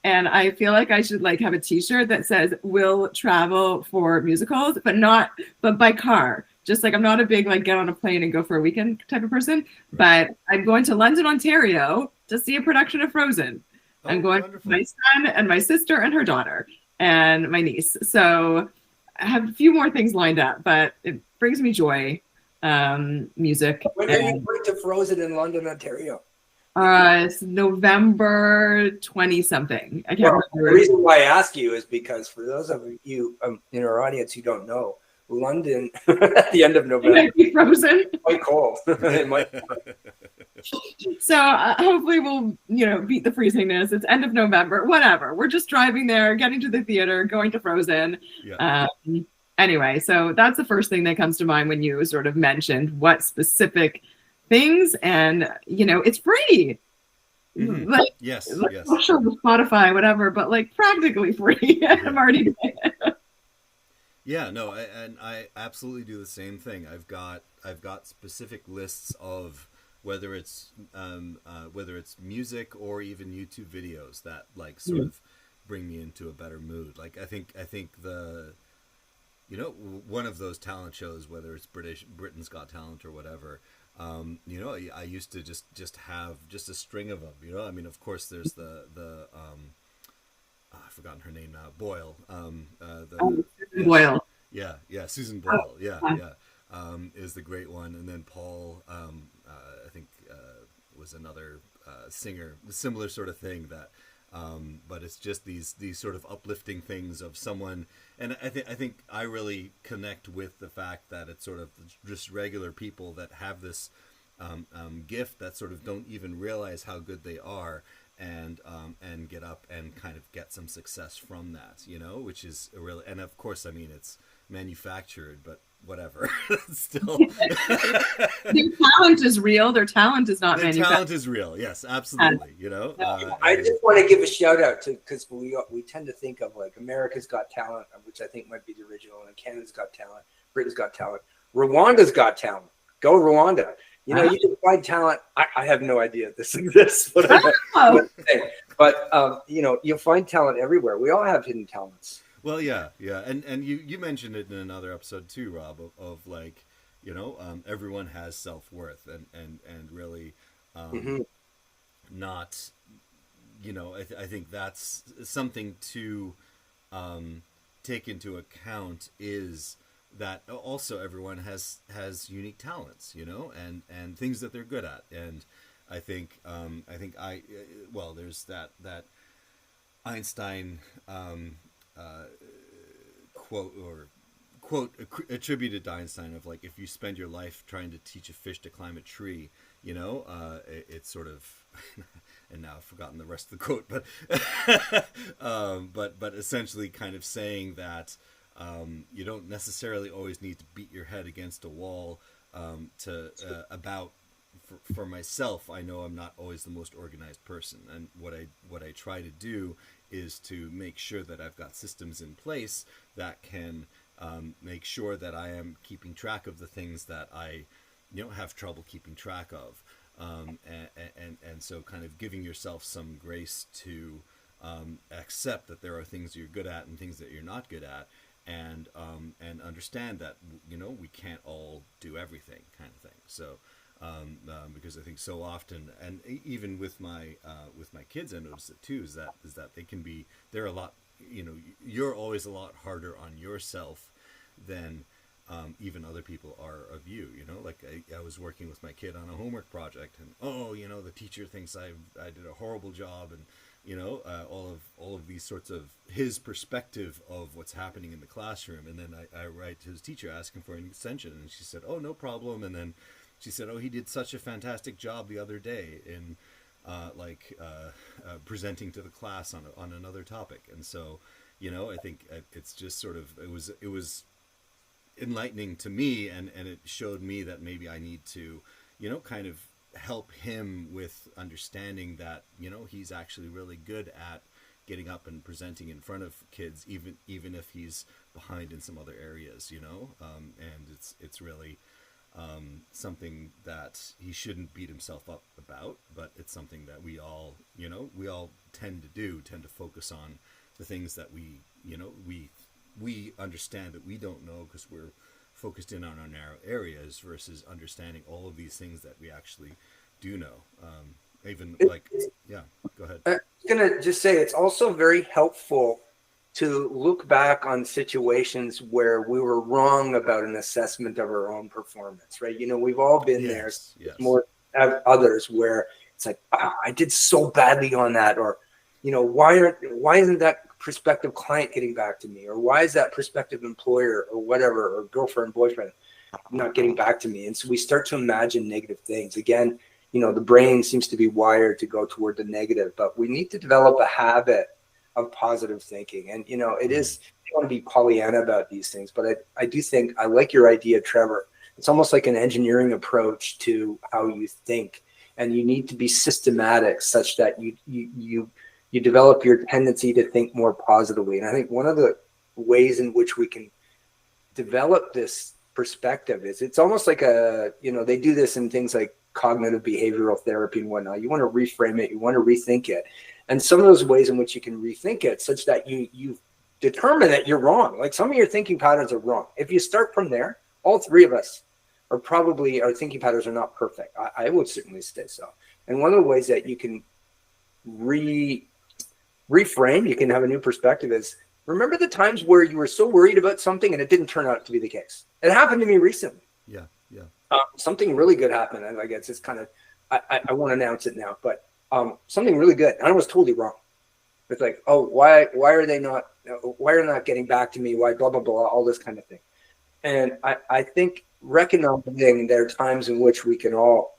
And I feel like I should like have a T-shirt that says "Will travel for musicals, but by car." Just like I'm not a big like get on a plane and go for a weekend type of person, but I'm going to London, Ontario to see a production of Frozen. I'm going with my son and my sister and her daughter and my niece. So I have a few more things lined up, but it brings me joy. Music. When are you going to Frozen in London, Ontario? It's November 20 something. I can't remember. The reason why I ask you is because for those of you in our audience who don't know, London at the end of November might be frozen. Quite cold. So hopefully we'll beat the freezingness. It's end of November. Whatever. We're just driving there, getting to the theater, going to Frozen. Yeah. Anyway, so that's the first thing that comes to mind when you sort of mentioned what specific things, and it's free. Mm-hmm. Like, yes. I'm sure with Spotify, whatever, but like practically free. I'm already paying. Yeah, no, and I absolutely do the same thing. I've got specific lists of whether it's music or even YouTube videos that like sort of bring me into a better mood. Like I think the one of those talent shows, whether it's Britain's Got Talent or whatever, I used to just have just a string of them. I mean, of course, there's the I've forgotten her name now. Boyle. Boyle. Yeah, Susan Boyle. Yeah. Is the great one, and then Paul. I think was another singer. Similar sort of thing that. But it's just these sort of uplifting things of someone, and I think I really connect with the fact that it's sort of just regular people that have this gift that sort of don't even realize how good they are, and get up and kind of get some success from that, which is a really, and of course, I mean, it's manufactured, but whatever. Still, their talent is real. Their talent is not manufactured. Their talent is real. Yes, absolutely. I just want to give a shout out to, because we tend to think of like America's Got Talent, which I think might be the original, and Canada's Got Talent, Britain's Got Talent, Rwanda's Got Talent. Go Rwanda. You can find talent. I have no idea this exists, but you'll find talent everywhere. We all have hidden talents. Well, yeah, and you mentioned it in another episode too, Rob, of like, everyone has self-worth, and really, not, I think that's something to take into account, is that also everyone has unique talents, and things that they're good at, and I think there's that Einstein quote attributed to Einstein of like, if you spend your life trying to teach a fish to climb a tree, it's sort of and now I've forgotten the rest of the quote, but essentially kind of saying that you don't necessarily always need to beat your head against a wall for myself. I know I'm not always the most organized person, and what I try to do is to make sure that I've got systems in place that can make sure that I am keeping track of the things that I have trouble keeping track of, and so kind of giving yourself some grace to accept that there are things you're good at and things that you're not good at, and understand that we can't all do everything, kind of thing. So because I think so often, and even with my kids, I notice it too, is that they're a lot, you're always a lot harder on yourself than even other people are of you. Like I was working with my kid on a homework project, and the teacher thinks I did a horrible job, and all of these sorts of his perspective of what's happening in the classroom. And then I write to his teacher asking for an extension, and she said, "Oh, no problem." And then she said, "Oh, he did such a fantastic job the other day in presenting to the class on another topic." And so, I think it's just sort of, it was enlightening to me, and it showed me that maybe I need to, kind of help him with understanding that, he's actually really good at getting up and presenting in front of kids, even if he's behind in some other areas, and it's really, something that he shouldn't beat himself up about, but it's something that we all tend to focus on the things that we understand that we don't know because we're focused in on our narrow areas versus understanding all of these things that we actually do know. Go ahead. I'm going to just say it's also very helpful to look back on situations where we were wrong about an assessment of our own performance, right? We've all been there. More others where it's like, I did so badly on that, or, why isn't that prospective client getting back to me, or why is that prospective employer or whatever, or girlfriend, boyfriend not getting back to me? And so we start to imagine negative things. Again, the brain seems to be wired to go toward the negative, but we need to develop a habit of positive thinking. And, it is, I don't want to be Pollyanna about these things, but I do think I like your idea, Trevor. It's almost like an engineering approach to how you think, and you need to be systematic such that you develop your tendency to think more positively. And I think one of the ways in which we can develop this perspective is it's almost like they do this in things like cognitive behavioral therapy and whatnot. You want to reframe it, you want to rethink it. And some of those ways in which you can rethink it such that you determine that you're wrong. Like some of your thinking patterns are wrong. If you start from there, all three of us our thinking patterns are not perfect. I would certainly say so. And one of the ways that you can reframe, you can have a new perspective is remember the times where you were so worried about something and it didn't turn out to be the case. It happened to me recently. Yeah. Something really good happened. I guess it's kind of, I won't announce it now, but something really good. And I was totally wrong. It's like, why are they not getting back to me? Why blah, blah, blah, all this kind of thing. And I think recognizing there are times in which we can all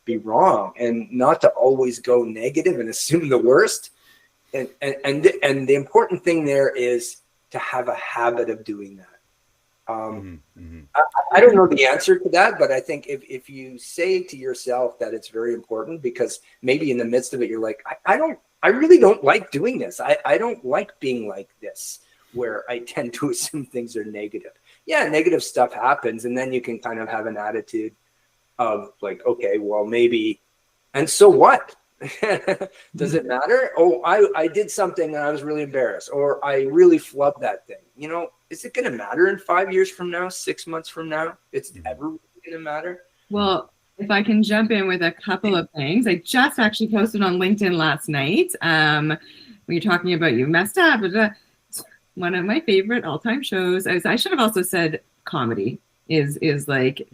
be wrong and not to always go negative and assume the worst. And the important thing there is to have a habit of doing that. I don't know the answer to that, but I think if you say to yourself that it's very important, because maybe in the midst of it, you're like, I really don't like doing this. I don't like being like this, where I tend to assume things are negative. Yeah, negative stuff happens. And then you can kind of have an attitude of like, okay, well, maybe, and so what? Does it matter? I did something and I was really embarrassed, or I really flubbed that thing. Is it going to matter in 5 years from now, 6 months from now? It's ever going to matter? Well, if I can jump in with a couple of things, I just actually posted on LinkedIn last night. When you're talking about you messed up, one of my favorite all-time shows. I should have also said comedy is like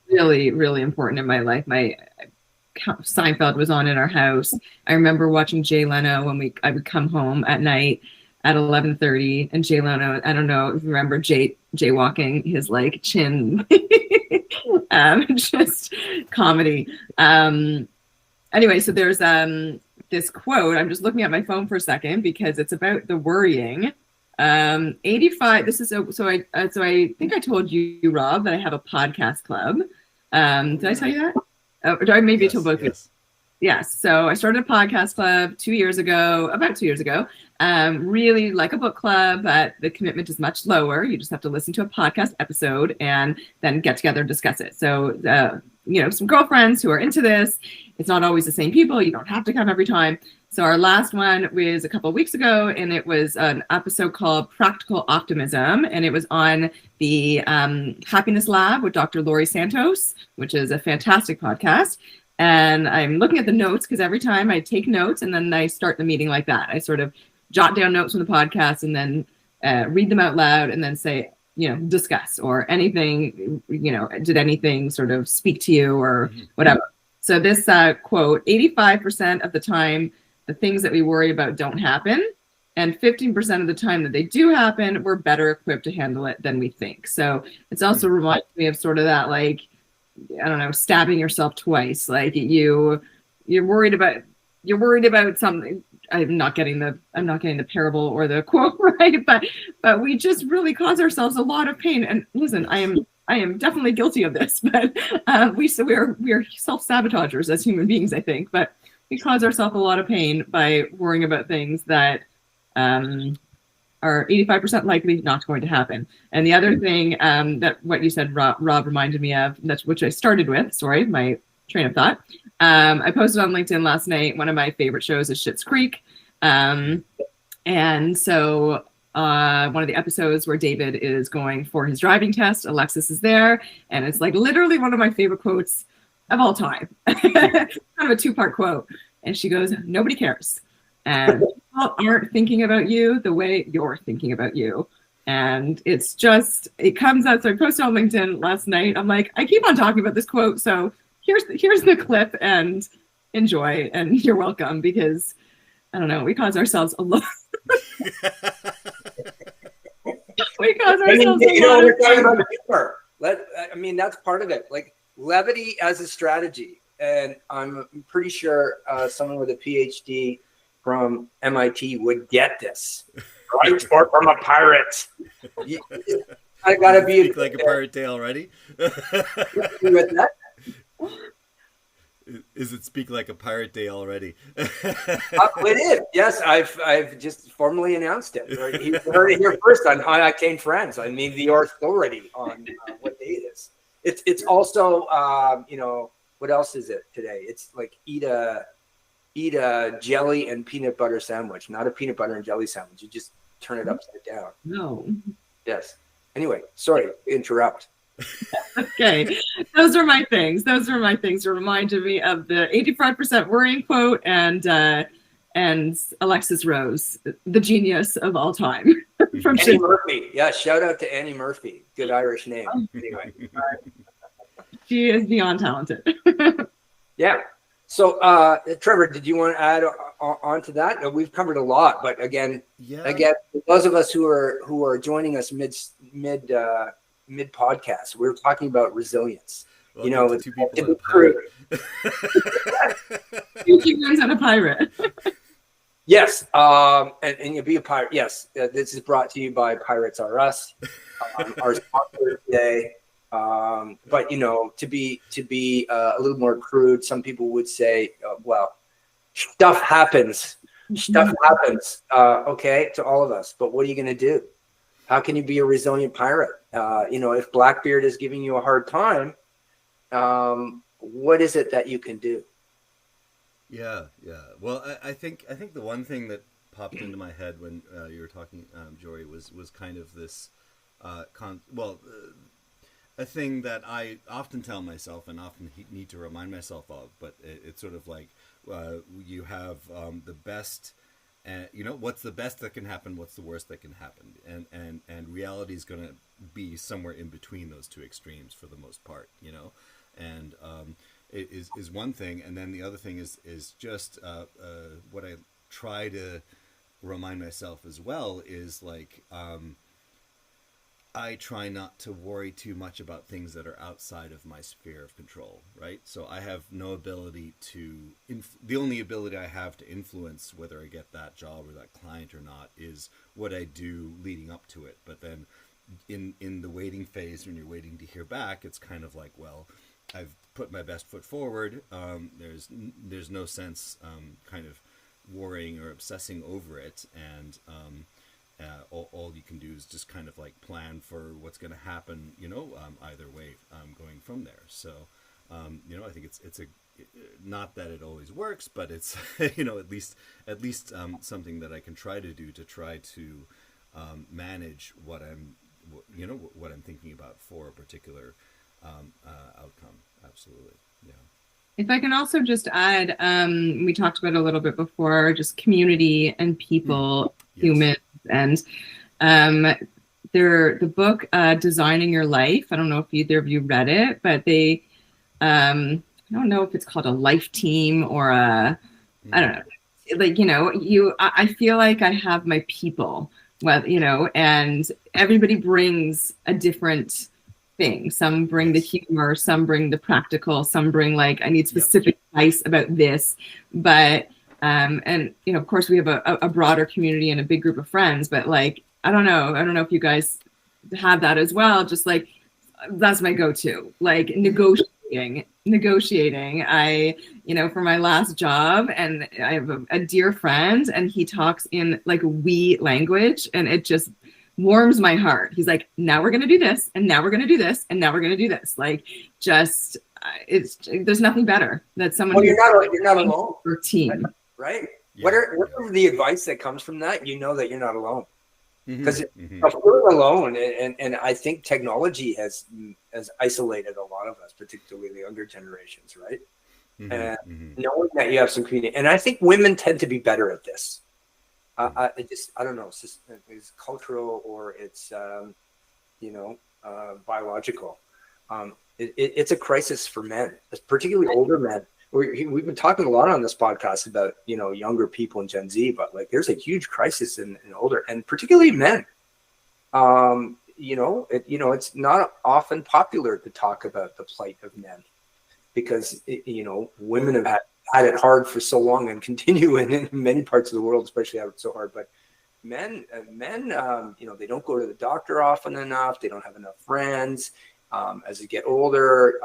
really, really important in my life. Seinfeld was on in our house. I remember watching Jay Leno when I would come home at night at 11:30, and Jay Leno, I don't know if you remember jaywalking his like chin, just comedy. Anyway, so there's this quote. I'm just looking at my phone for a second because it's about the worrying. 85. This is so I think I told you, Rob, that I have a podcast club. Did I tell you that? Or I maybe told both of you. Yes. So I started a podcast club about 2 years ago. Really like a book club, but the commitment is much lower. You just have to listen to a podcast episode and then get together and discuss it. So, some girlfriends who are into this. It's not always the same people. You don't have to come every time. So our last one was a couple of weeks ago, and it was an episode called Practical Optimism, and it was on the Happiness Lab with Dr. Laurie Santos, which is a fantastic podcast. And I'm looking at the notes because every time I take notes and then I start the meeting like that. I sort of jot down notes from the podcast and then read them out loud and then say, discuss or anything, did anything sort of speak to you or whatever. So this quote, 85% of the time, the things that we worry about don't happen. And 15% of the time that they do happen, we're better equipped to handle it than we think. So it's also reminds me of sort of that, like, I don't know, stabbing yourself twice. Like you're worried about something. I'm not getting the parable or the quote right, but we just really cause ourselves a lot of pain. And listen, I am definitely guilty of this, but we're self-sabotagers as human beings, I think. But we cause ourselves a lot of pain by worrying about things that are 85% likely not going to happen. And the other thing that what you said, Rob reminded me of, that's which I started with, sorry, my train of thought. I posted on LinkedIn last night, one of my favorite shows is Schitt's Creek. And so one of the episodes where David is going for his driving test, Alexis is there, and it's like literally one of my favorite quotes of all time. Kind of a two-part quote. And she goes, "Nobody cares. And people aren't thinking about you the way you're thinking about you." And it's just, it comes out. So I posted on LinkedIn last night. I'm like, I keep on talking about this quote. So here's the clip and enjoy. And you're welcome, because I don't know, we cause ourselves a lot. We cause ourselves a lot. We're talking about humor. I mean, that's part of it. Like levity as a strategy. And I'm pretty sure someone with a PhD from MIT would get this, right? Or from a pirate. I gotta be like a pirate tale already. With that. Is it speak like a pirate day already? It is. Yes, I've just formally announced it. Right? You heard it here first on High Octane Friends. I mean, the authority on what day it is. It's also what else is it today? It's like eat a jelly and peanut butter sandwich, not a peanut butter and jelly sandwich. You just turn it upside down. No. Yes. Anyway, sorry, interrupt. Okay, those are my things. Those are my things. It reminded me of the 85% worrying quote and Alexis Rose, the genius of all time. From Annie Murphy. Yeah, shout out to Annie Murphy. Good Irish name. Anyway, she is beyond talented. Yeah. So, Trevor, did you want to add on to that? We've covered a lot, but again, those of us who are joining us mid podcast, we're talking about resilience. Well, it's two people to and a be true. Two humans and a pirate. Yes, and you be a pirate. Yes, this is brought to you by Pirates R Us, our sponsor today. But to be a little more crude, some people would say, well, stuff happens. Stuff happens, okay, to all of us. But what are you going to do? How can you be a resilient pirate? If Blackbeard is giving you a hard time, what is it that you can do? Yeah. Well, I think the one thing that popped into my head when you were talking, Jori, was kind of this, a thing that I often tell myself and often need to remind myself of, but it's sort of like you have the best, what's the best that can happen, what's the worst that can happen, and reality is going to be somewhere in between those two extremes for the most part, and it is one thing, and then the other thing is just what I try to remind myself as well is like I try not to worry too much about things that are outside of my sphere of control, right? So I have no ability to, the only ability I have to influence whether I get that job or that client or not is what I do leading up to it. But then in the waiting phase, when you're waiting to hear back, it's kind of like, well, I've put my best foot forward. There's no sense kind of worrying or obsessing over it. And all you can do is just kind of like plan for what's going to happen, either way, going from there. So, I think it's not that it always works, but it's, at least something that I can try to do to try to manage what I'm thinking about for a particular outcome. Absolutely. Yeah. If I can also just add, we talked about it a little bit before, just community and people, humans. And the book Designing Your Life, I don't know if either of you read it, but they I don't know if it's called a life team or I don't know, like I feel like I have my people, and everybody brings a different thing. Some bring the humor, some bring the practical, some bring like I need specific advice about this, but and of course we have a broader community and a big group of friends, but like I don't know if you guys have that as well. Just like that's my go-to, like negotiate negotiating. For my last job, and I have a dear friend, and he talks in like we language, and it just warms my heart. He's like, now we're going to do this, and now we're going to do this, and now we're going to do this. Like, just there's nothing better that someone. Well, you're not alone. Or team, right? Yeah. Whatever the advice that comes from that, you know that you're not alone. Because if we're alone, and I think technology has isolated a lot of us, particularly the younger generations, right? And knowing that you have some community, and I think women tend to be better at this. I don't know, it's cultural or it's biological. It's a crisis for men, particularly older men. We've been talking a lot on this podcast about, younger people in Gen Z, but like there's a huge crisis in older and particularly men. It's not often popular to talk about the plight of men because, women have had it hard for so long and continue in many parts of the world, especially have it so hard. But men, they don't go to the doctor often enough. They don't have enough friends. As they get older,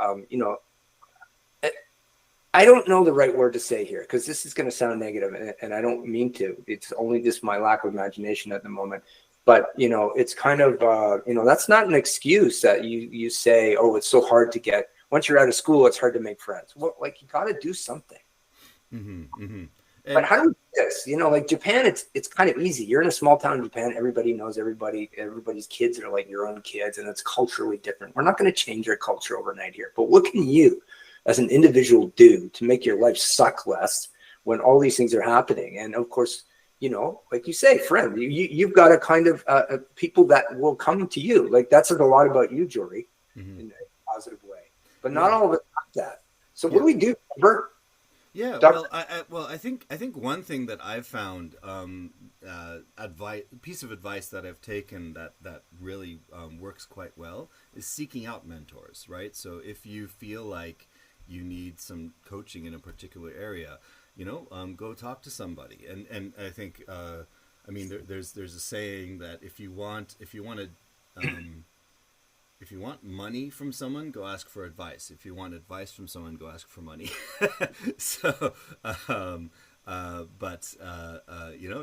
I don't know the right word to say here because this is going to sound negative, and I don't mean to. It's only just my lack of imagination at the moment. But, it's kind of, that's not an excuse that you say, oh, it's so hard to get. Once you're out of school, it's hard to make friends. Well, like, you got to do something. But how do we do this? Like Japan, it's kind of easy. You're in a small town in Japan. Everybody knows everybody. Everybody's kids are like your own kids, and it's culturally different. We're not going to change our culture overnight here. But what can you as an individual do to make your life suck less when all these things are happening? And of course, like you say, friend, you've got a kind of people that will come to you. Like that says a lot about you, Jori, in a positive way. But not all of it like that. So what do we do, Bert? Yeah, well, I think one thing that I've found, piece of advice that I've taken that really works quite well is seeking out mentors, right? So if you feel like you need some coaching in a particular area, go talk to somebody. And I think, there's a saying that if you want money from someone, go ask for advice. If you want advice from someone, go ask for money. So,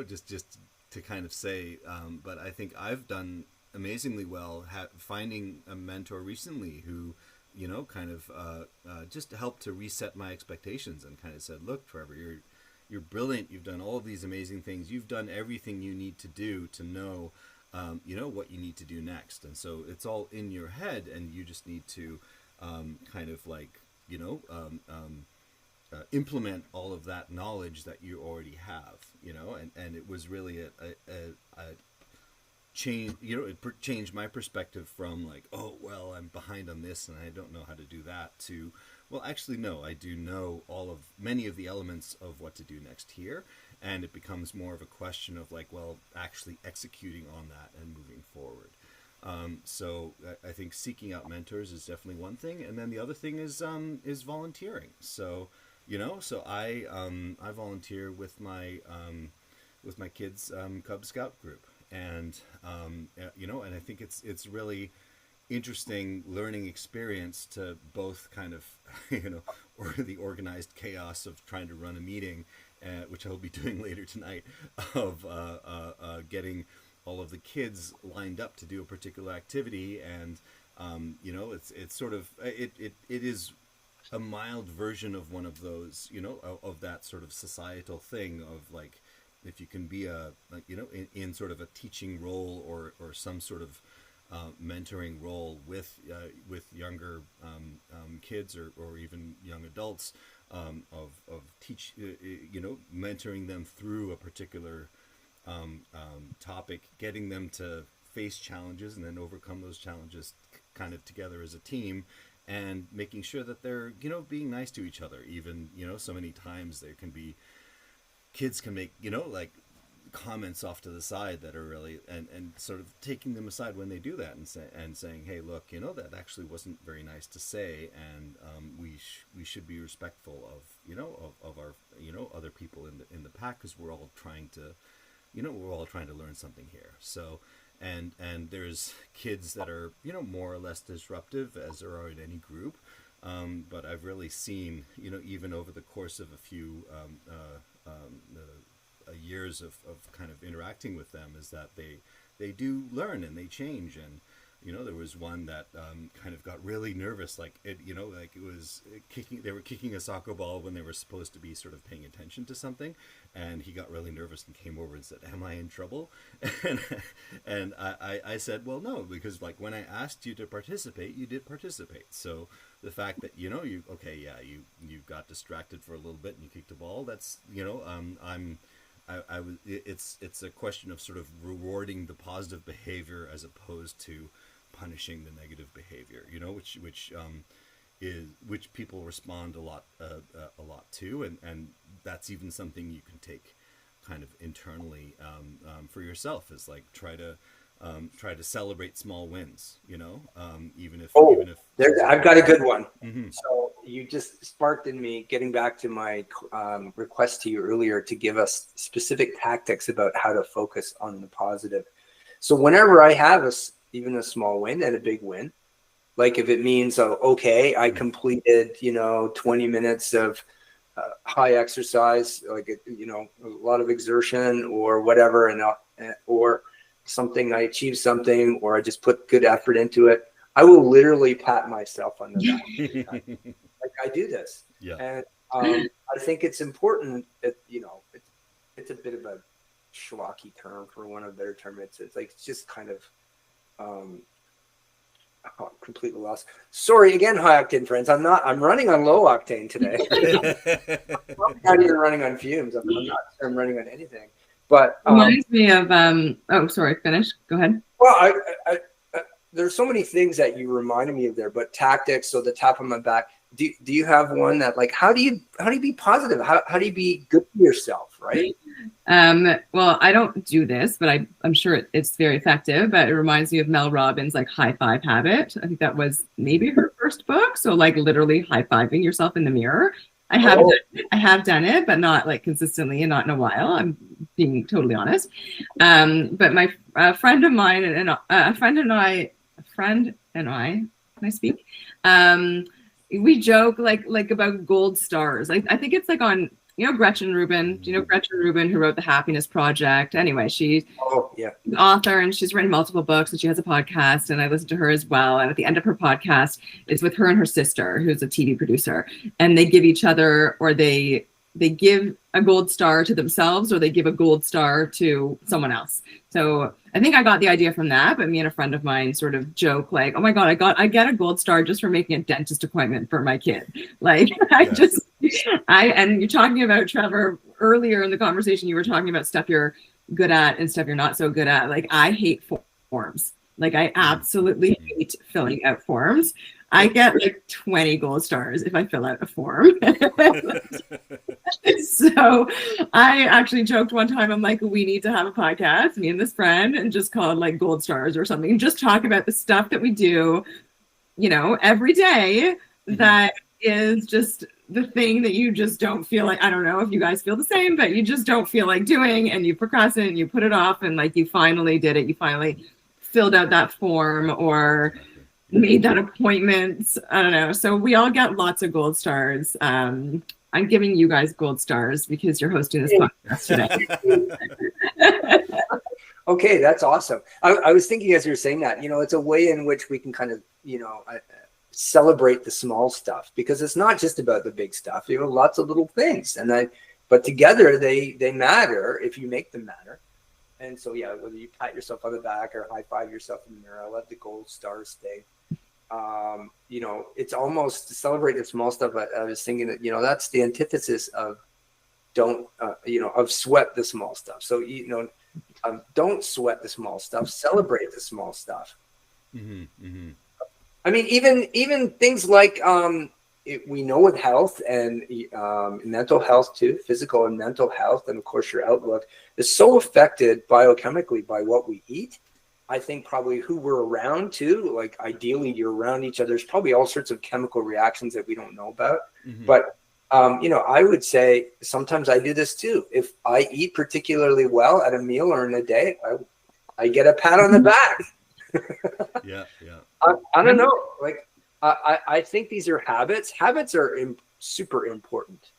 just to kind of say, but I think I've done amazingly well finding a mentor recently who, just helped to reset my expectations and kind of said, look, Trevor, you're brilliant. You've done all of these amazing things. You've done everything you need to do to know what you need to do next. And so it's all in your head, and you just need to implement all of that knowledge that you already have, and it was really a change, it changed my perspective from like, oh, well, I'm behind on this and I don't know how to do that, to, well, actually, no, I do know many of the elements of what to do next here. And it becomes more of a question of like, well, actually executing on that and moving forward. So I think seeking out mentors is definitely one thing. And then the other thing is volunteering. So, so I volunteer with my kids' Cub Scout group. And, and I think it's really interesting learning experience to both kind of, or the organized chaos of trying to run a meeting, which I'll be doing later tonight, of getting all of the kids lined up to do a particular activity. And, it's sort of, it is a mild version of one of those, of that sort of societal thing of like, if you can be in sort of a teaching role or some sort of mentoring role with younger kids or even young adults, mentoring them through a particular topic, getting them to face challenges and then overcome those challenges kind of together as a team, and making sure that they're being nice to each other. Even so many times there can be kids can make like comments off to the side that are really and sort of taking them aside when they do that and saying, hey, look, that actually wasn't very nice to say, and we should be respectful of our other people in the pack, because we're all trying to learn something here. So and there's kids that are more or less disruptive, as there are in any group, But I've really seen, even over the course of a few years of kind of interacting with them, is that they do learn and they change. And there was one that kind of got really nervous, like it was kicking. They were kicking a soccer ball when they were supposed to be sort of paying attention to something, and he got really nervous and came over and said, "Am I in trouble?" and I said, "Well, no, because like when I asked you to participate, you did participate. So the fact that you got distracted for a little bit and you kicked the ball, that's it's a question of sort of rewarding the positive behavior as opposed to punishing the negative behavior, which people respond a lot to, and that's even something you can take kind of internally for yourself, is like try to celebrate small wins, even if I've got a good one. Mm-hmm. So you just sparked in me, getting back to my request to you earlier to give us specific tactics about how to focus on the positive. So whenever I have even a small win and a big win, like if it means, I completed, 20 minutes of high exercise, like, a lot of exertion or whatever, or something, I achieved something, or I just put good effort into it, I will literally pat myself on the back. Like I do this. Yeah. And I think it's important that, it's a bit of a schlocky term, for one of their term. It's like, it's just kind of, completely lost. Sorry again, high octane friends. I'm running on low octane today. I'm not even running on fumes. I'm not sure I'm running on anything. But reminds me of finish. Go ahead. Well, I there's so many things that you reminded me of there, but tactics. So the tap on my back. Do you have one that, like, how do you be positive? How do you be good for yourself, right? Well, I don't do this, but I'm sure it's very effective. But it reminds me of Mel Robbins' like high five habit. I think that was maybe her first book. So like literally high fiving yourself in the mirror. I have done it, but not like consistently and not in a while. I'm being totally honest. But my friend of mine and a friend and I, can I speak? We joke like about gold stars. I think it's like on, Gretchen Rubin. Do you know Gretchen Rubin, who wrote The Happiness Project? Anyway, she's an author and she's written multiple books, and she has a podcast, and I listen to her as well. And at the end of her podcast, it's with her and her sister, who's a TV producer, and they give each other, or they give a gold star to themselves, or they give a gold star to someone else. So I think I got the idea from that, but me and a friend of mine sort of joke like, oh my God, I get a gold star just for making a dentist appointment for my kid. Like and you're talking about, Trevor, earlier in the conversation, you were talking about stuff you're good at and stuff you're not so good at. Like I hate forms. Like I absolutely hate filling out forms. I get like 20 gold stars if I fill out a form. So I actually joked one time, I'm like, we need to have a podcast, me and this friend, and just call it like gold stars or something, and just talk about the stuff that we do, every day that is just the thing that you just don't feel like, I don't know if you guys feel the same, but you just don't feel like doing, and you procrastinate and you put it off, and like you finally did it. You finally filled out that form or made that appointment. I don't know. So we all get lots of gold stars. I'm giving you guys gold stars because you're hosting this podcast today. Okay, that's awesome. I was thinking as you were saying that, it's a way in which we can kind of, celebrate the small stuff, because it's not just about the big stuff. Lots of little things, but together they matter if you make them matter. And so, whether you pat yourself on the back or high five yourself in the mirror, I let the gold stars stay. It's almost to celebrate the small stuff. I was thinking that, that's the antithesis of of sweat the small stuff. So, don't sweat the small stuff, celebrate the small stuff. Mm-hmm, mm-hmm. I mean, even things like, we know with health and mental health too, physical and mental health, and of course your outlook is so affected biochemically by what we eat. I think probably who we're around too, like ideally you're around each other. There's probably all sorts of chemical reactions that we don't know about. Mm-hmm. But, I would say sometimes I do this too. If I eat particularly well at a meal or in a day, I get a pat on the back. Yeah. I don't know. Like I think these are habits. Habits are super important,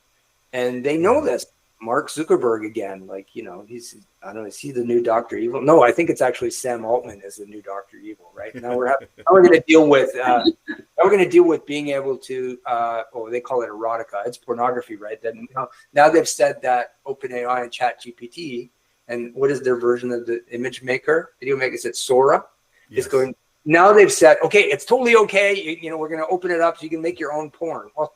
and they know this. Mark Zuckerberg again, like, you know, he's, I don't know, is he the new Dr. Evil? No, I think it's actually Sam Altman is the new Dr. Evil, right? Now we're going to deal with being able to, they call it erotica. It's pornography, right? Then now they've said that OpenAI and ChatGPT, and what is their version of the image maker, video maker? Is it Sora? Yes. It's going. Now they've said, okay, it's totally okay. You know, we're going to open it up so you can make your own porn. Well,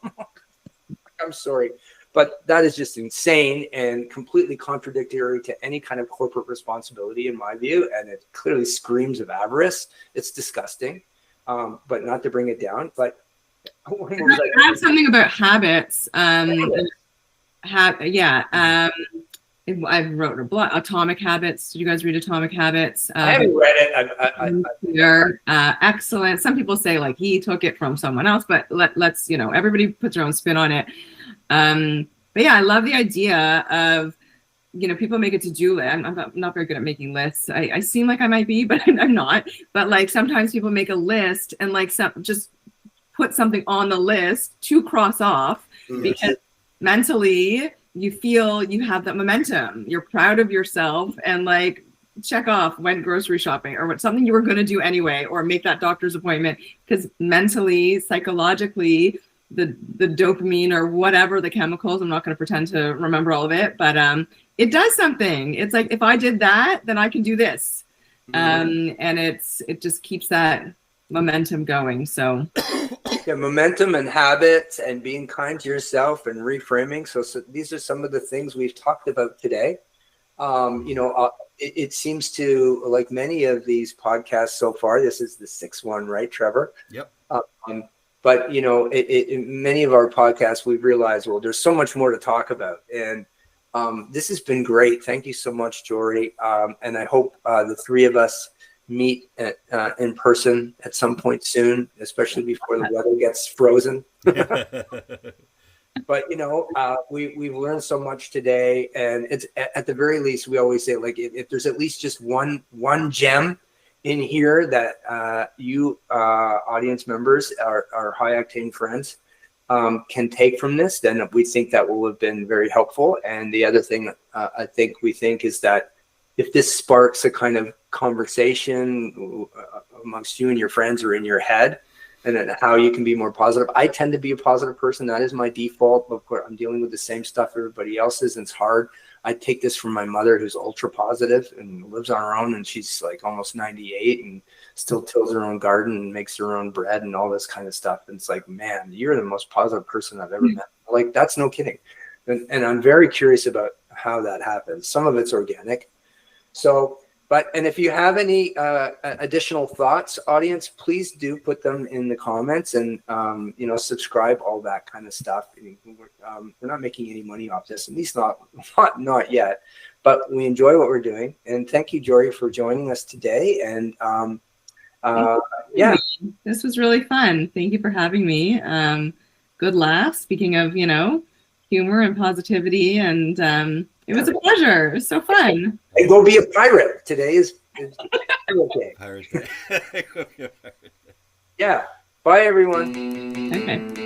I'm sorry. But that is just insane and completely contradictory to any kind of corporate responsibility, in my view. And it clearly screams of avarice. It's disgusting, but not to bring it down. But I have something about habits. I wrote a blog, Atomic Habits. Did you guys read Atomic Habits? I haven't read it. Excellent. Some people say like he took it from someone else, but let's, you know, everybody puts their own spin on it. But yeah, I love the idea of, you know, people make a to-do list. I'm not very good at making lists. I seem like I might be, but I'm not. But like sometimes people make a list and like just put something on the list to cross off because mentally you feel you have that momentum. You're proud of yourself and like check off, went grocery shopping or something you were going to do anyway, or make that doctor's appointment because mentally, psychologically, the dopamine or whatever the chemicals, I'm not going to pretend to remember all of it, but it does something. It's like if I did that, then I can do this, and it just keeps that momentum going. So yeah, momentum and habits and being kind to yourself and reframing. So these are some of the things we've talked about today. You know, it seems to, like many of these podcasts so far, this is the 6th one, right, Trevor? Yep. But, you know, in many of our podcasts, we've realized, well, there's so much more to talk about. And this has been great. Thank you so much, Jori. And I hope the three of us meet in person at some point soon, especially before the weather gets frozen. But, you know, we've learned so much today. And it's at the very least, we always say, like, if there's at least just one gem in here that you audience members, our high octane friends, can take from this, then we think that will have been very helpful. And the other thing we think is that if this sparks a kind of conversation amongst you and your friends or in your head, and then how you can be more positive. I tend to be a positive person. That is my default. Of course, I'm dealing with the same stuff everybody else is, and it's hard. I take this from my mother, who's ultra positive and lives on her own, and she's like almost 98 and still tills her own garden and makes her own bread and all this kind of stuff. And it's like, man, you're the most positive person I've ever met. Like, that's no kidding. And I'm very curious about how that happens. Some of it's organic. So, and if you have any additional thoughts, audience, please do put them in the comments and, you know, subscribe, all that kind of stuff. We're not making any money off this, at least not yet, but we enjoy what we're doing. And thank you, Jori, for joining us today. And yeah, this was really fun. Thank you for having me. Good laugh. Speaking of, you know, humor and positivity, and it was a pleasure. It was so fun. And go be a pirate. Today is Pirate Day. Pirate Day. Yeah. Bye, everyone. Okay.